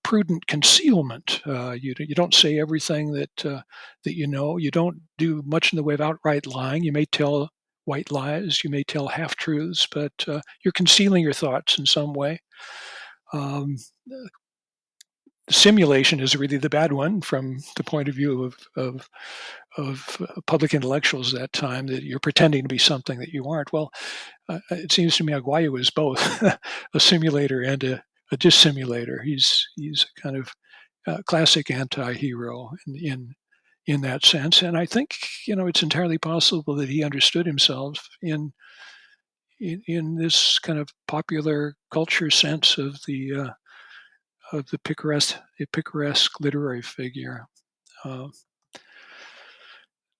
prudent concealment. You don't say everything that you know. You don't do much in the way of outright lying. You may tell white lies. You may tell half truths, but you're concealing your thoughts in some way. Um, Simulation is really the bad one from the point of view of public intellectuals at that time, that you're pretending to be something that you aren't. Well, it seems to me Aguayo is both a simulator and a dissimulator. He's a kind of classic anti-hero in that sense, and I think it's entirely possible that he understood himself in this kind of popular culture sense of the picaresque literary figure. Uh,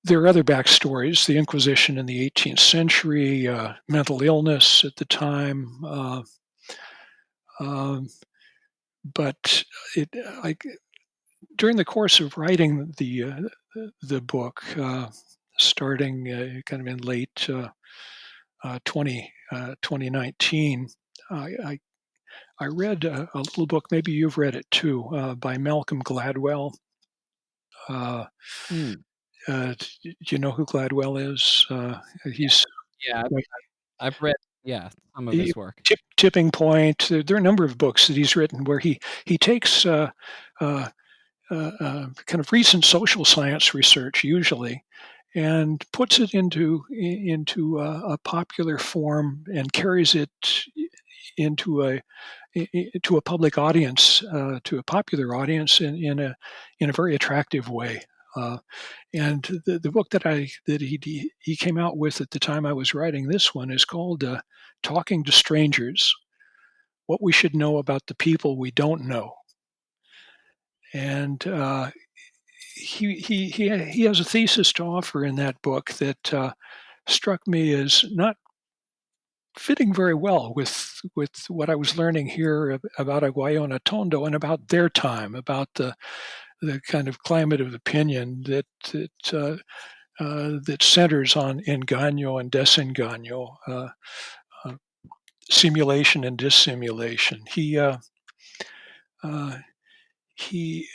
there are other backstories: the Inquisition in the 18th century, mental illness at the time. Um, but it, like during the course of writing the book, starting kind of in late 2019. I, I read a little book, maybe you've read it too, by Malcolm Gladwell. Uh, Mm. do you know who Gladwell is? He's Yeah, like I've read, yeah, some of he, his work. Tipping Point. There are a number of books that he's written where he takes uh, kind of recent social science research, usually, and puts it into a popular form and carries it into to a public audience, to a popular audience in a very attractive way. Uh, and the book that he came out with at the time I was writing this one is called "Talking to Strangers: What We Should Know About the People We Don't Know." And he has a thesis to offer in that book that struck me as not fitting very well with what I was learning here about Aguayo and Atondo and about their time, about the kind of climate of opinion that centers on engaño and desengaño, uh, simulation and dissimulation. Uh, he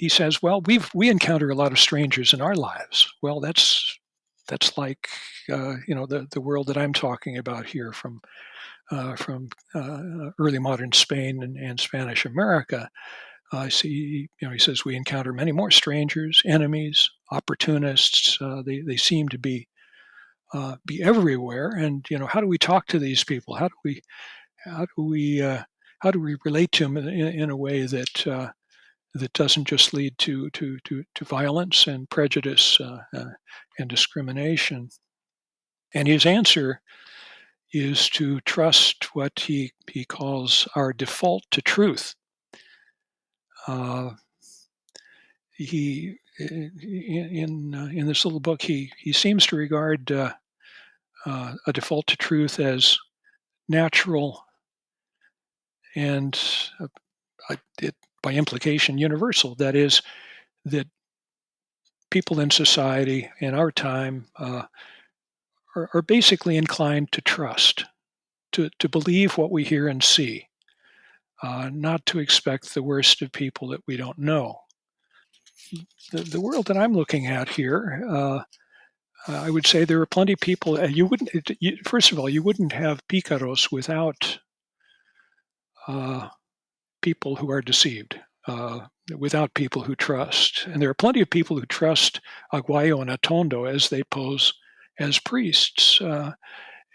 says, well, we encounter a lot of strangers in our lives. Well, that's like the world that I'm talking about here from early modern Spain and Spanish America. I see, he says we encounter many more strangers, enemies, opportunists. They seem to be everywhere. And how do we talk to these people? How do we how do we relate to them in a way that doesn't just lead to violence and prejudice and discrimination? And his answer is to trust what he calls our default to truth. Uh, he in this little book he seems to regard a default to truth as natural and it, by implication universal. That is, that people in society in our time are basically inclined to trust, to believe what we hear and see, not to expect the worst of people that we don't know. The world that I'm looking at here, I would say there are plenty of people. You wouldn't, first of all, you wouldn't have picaros without uh, people who are deceived, without people who trust. And there are plenty of people who trust Aguayo and Atondo as they pose as priests.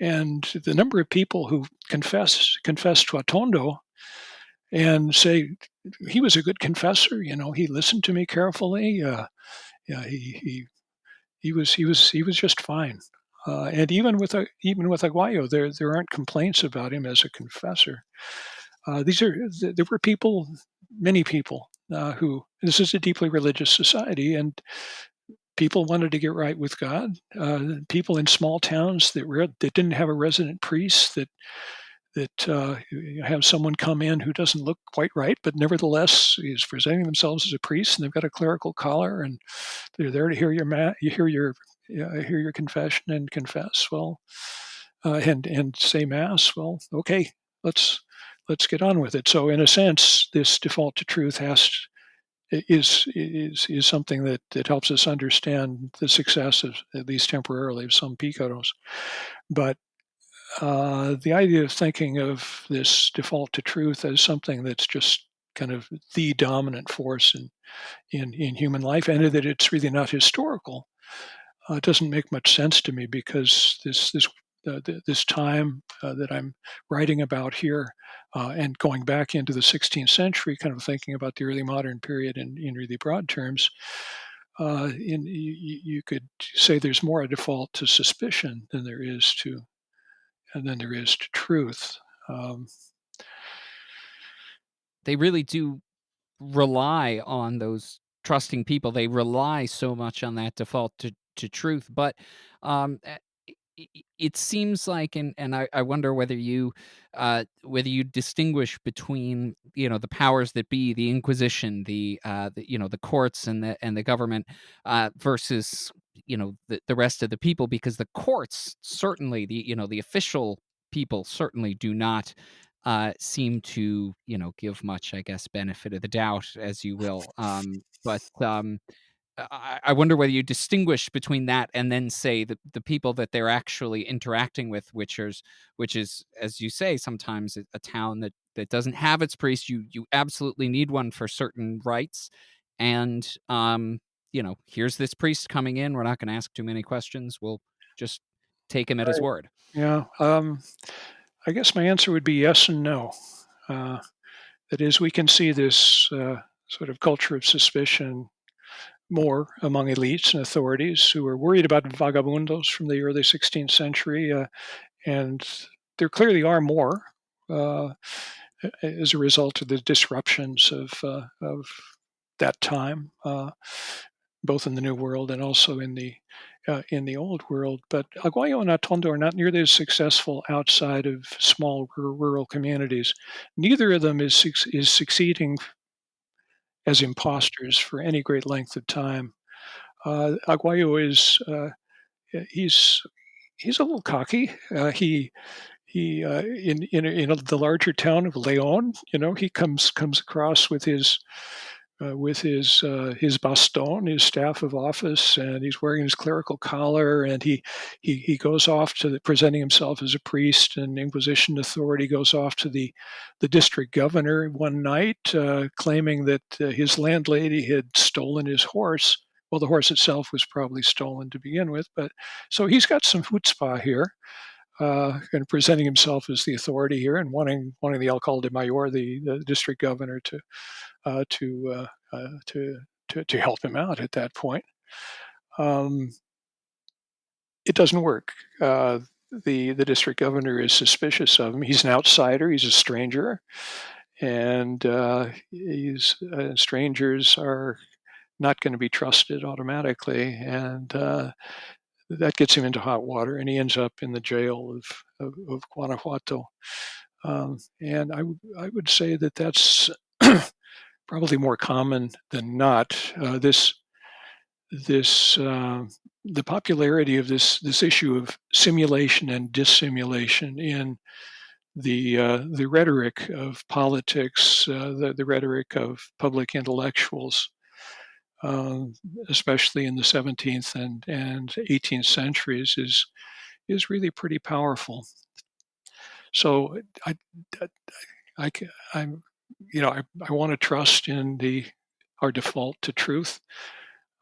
And the number of people who confess to Atondo and say he was a good confessor. He listened to me carefully. Yeah, he was just fine. And even with Aguayo, there aren't complaints about him as a confessor. There were people, many people, who this is a deeply religious society, and people wanted to get right with God. People in small towns that didn't have a resident priest, that have someone come in who doesn't look quite right, but nevertheless is presenting themselves as a priest, and they've got a clerical collar, and they're there to hear hear your confession and confess. Well, and say mass. Well, okay, let's let's get on with it. So, in a sense, this default to truth is something that helps us understand the success of, at least temporarily, of some picaros. But the idea of thinking of this default to truth as something that's just kind of the dominant force in human life, and that it's really not historical, doesn't make much sense to me, because this time that I'm writing about here, and going back into the 16th century, kind of thinking about the early modern period in really broad terms, you could say there's more a default to suspicion than there is to truth. Um, They really do rely on those trusting people. They rely so much on that default to truth. But um, it seems like, and I wonder whether you distinguish between, the powers that be, the Inquisition, the courts and the government, versus, the rest of the people, because the courts certainly, the official people certainly do not seem to, give much, I guess, benefit of the doubt, as you will. But I wonder whether you distinguish between that and then say the people that they're actually interacting with, which is, as you say, sometimes a town that doesn't have its priest. You absolutely need one for certain rites, and here's this priest coming in. We're not going to ask too many questions. We'll just take him at his Right. word. Yeah. I guess my answer would be yes and no. Uh, that is, we can see this sort of culture of suspicion more among elites and authorities who are worried about vagabundos from the early 16th century, and there clearly are more uh, as a result of the disruptions of that time, both in the New World and also in the Old World. But Aguayo and Atondo are not nearly as successful outside of small rural communities. Neither of them is succeeding as imposters for any great length of time. Aguayo is he's he's a little cocky. He in the larger town of Leon, he comes across with his baston, his staff of office, and he's wearing his clerical collar, and he goes off to presenting himself as a priest, and Inquisition authority goes off to the district governor one night, claiming that his landlady had stolen his horse. Well, the horse itself was probably stolen to begin with, but so he's got some chutzpah here, and presenting himself as the authority here, and wanting the alcalde mayor, the district governor, to uh, to, uh, uh, to to help him out at that point. Um, it doesn't work. The district governor is suspicious of him. He's an outsider. He's a stranger, and strangers are not going to be trusted automatically, and that gets him into hot water, and he ends up in the jail of Guanajuato. And I would say that that's probably more common than not. This the popularity of this issue of simulation and dissimulation in the rhetoric of politics, the rhetoric of public intellectuals, um, especially in the 17th and 18th centuries, is really pretty powerful. So I, I, I'm, I want to trust in our default to truth,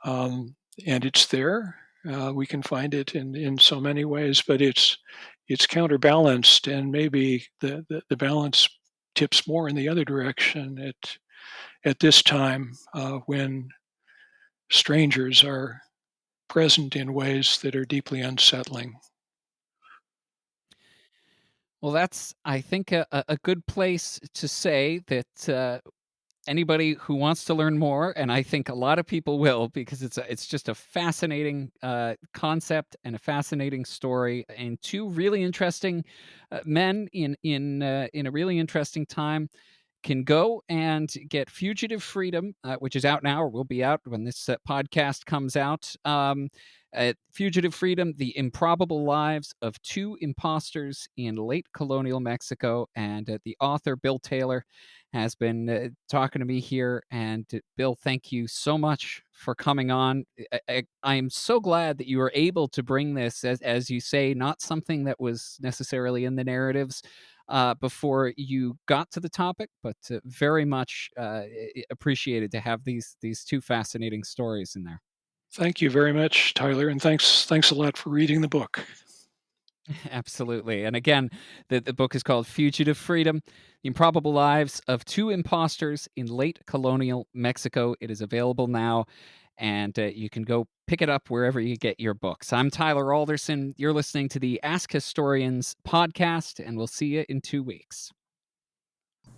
and it's there. We can find it in so many ways, but it's counterbalanced, and maybe the balance tips more in the other direction at this time, when strangers are present in ways that are deeply unsettling. Well, that's, I think, a good place to say that anybody who wants to learn more, and I think a lot of people will, because it's just a fascinating concept and a fascinating story, and two really interesting men in a really interesting time, can go and get Fugitive Freedom, which is out now or will be out when this podcast comes out. Fugitive Freedom, The Improbable Lives of Two Impostors in Late Colonial Mexico. And the author, Bill Taylor, has been talking to me here. And Bill, thank you so much for coming on. I am so glad that you were able to bring this, as you say, not something that was necessarily in the narratives before you got to the topic, but very much appreciated to have these two fascinating stories in there. Thank you very much, Tyler, and thanks a lot for reading the book. Absolutely. And again, the book is called Fugitive Freedom: The Improbable Lives of Two Impostors in Late Colonial Mexico. It is available now, and you can go pick it up wherever you get your books. I'm Tyler Alderson. You're listening to the Ask Historians podcast, and we'll see you in 2 weeks.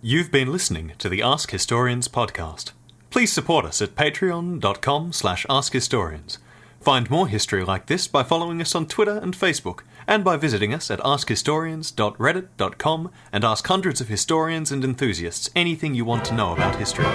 You've been listening to the Ask Historians podcast. Please support us at patreon.com/askhistorians. Find more history like this by following us on Twitter and Facebook, and by visiting us at askhistorians.reddit.com and ask hundreds of historians and enthusiasts anything you want to know about history.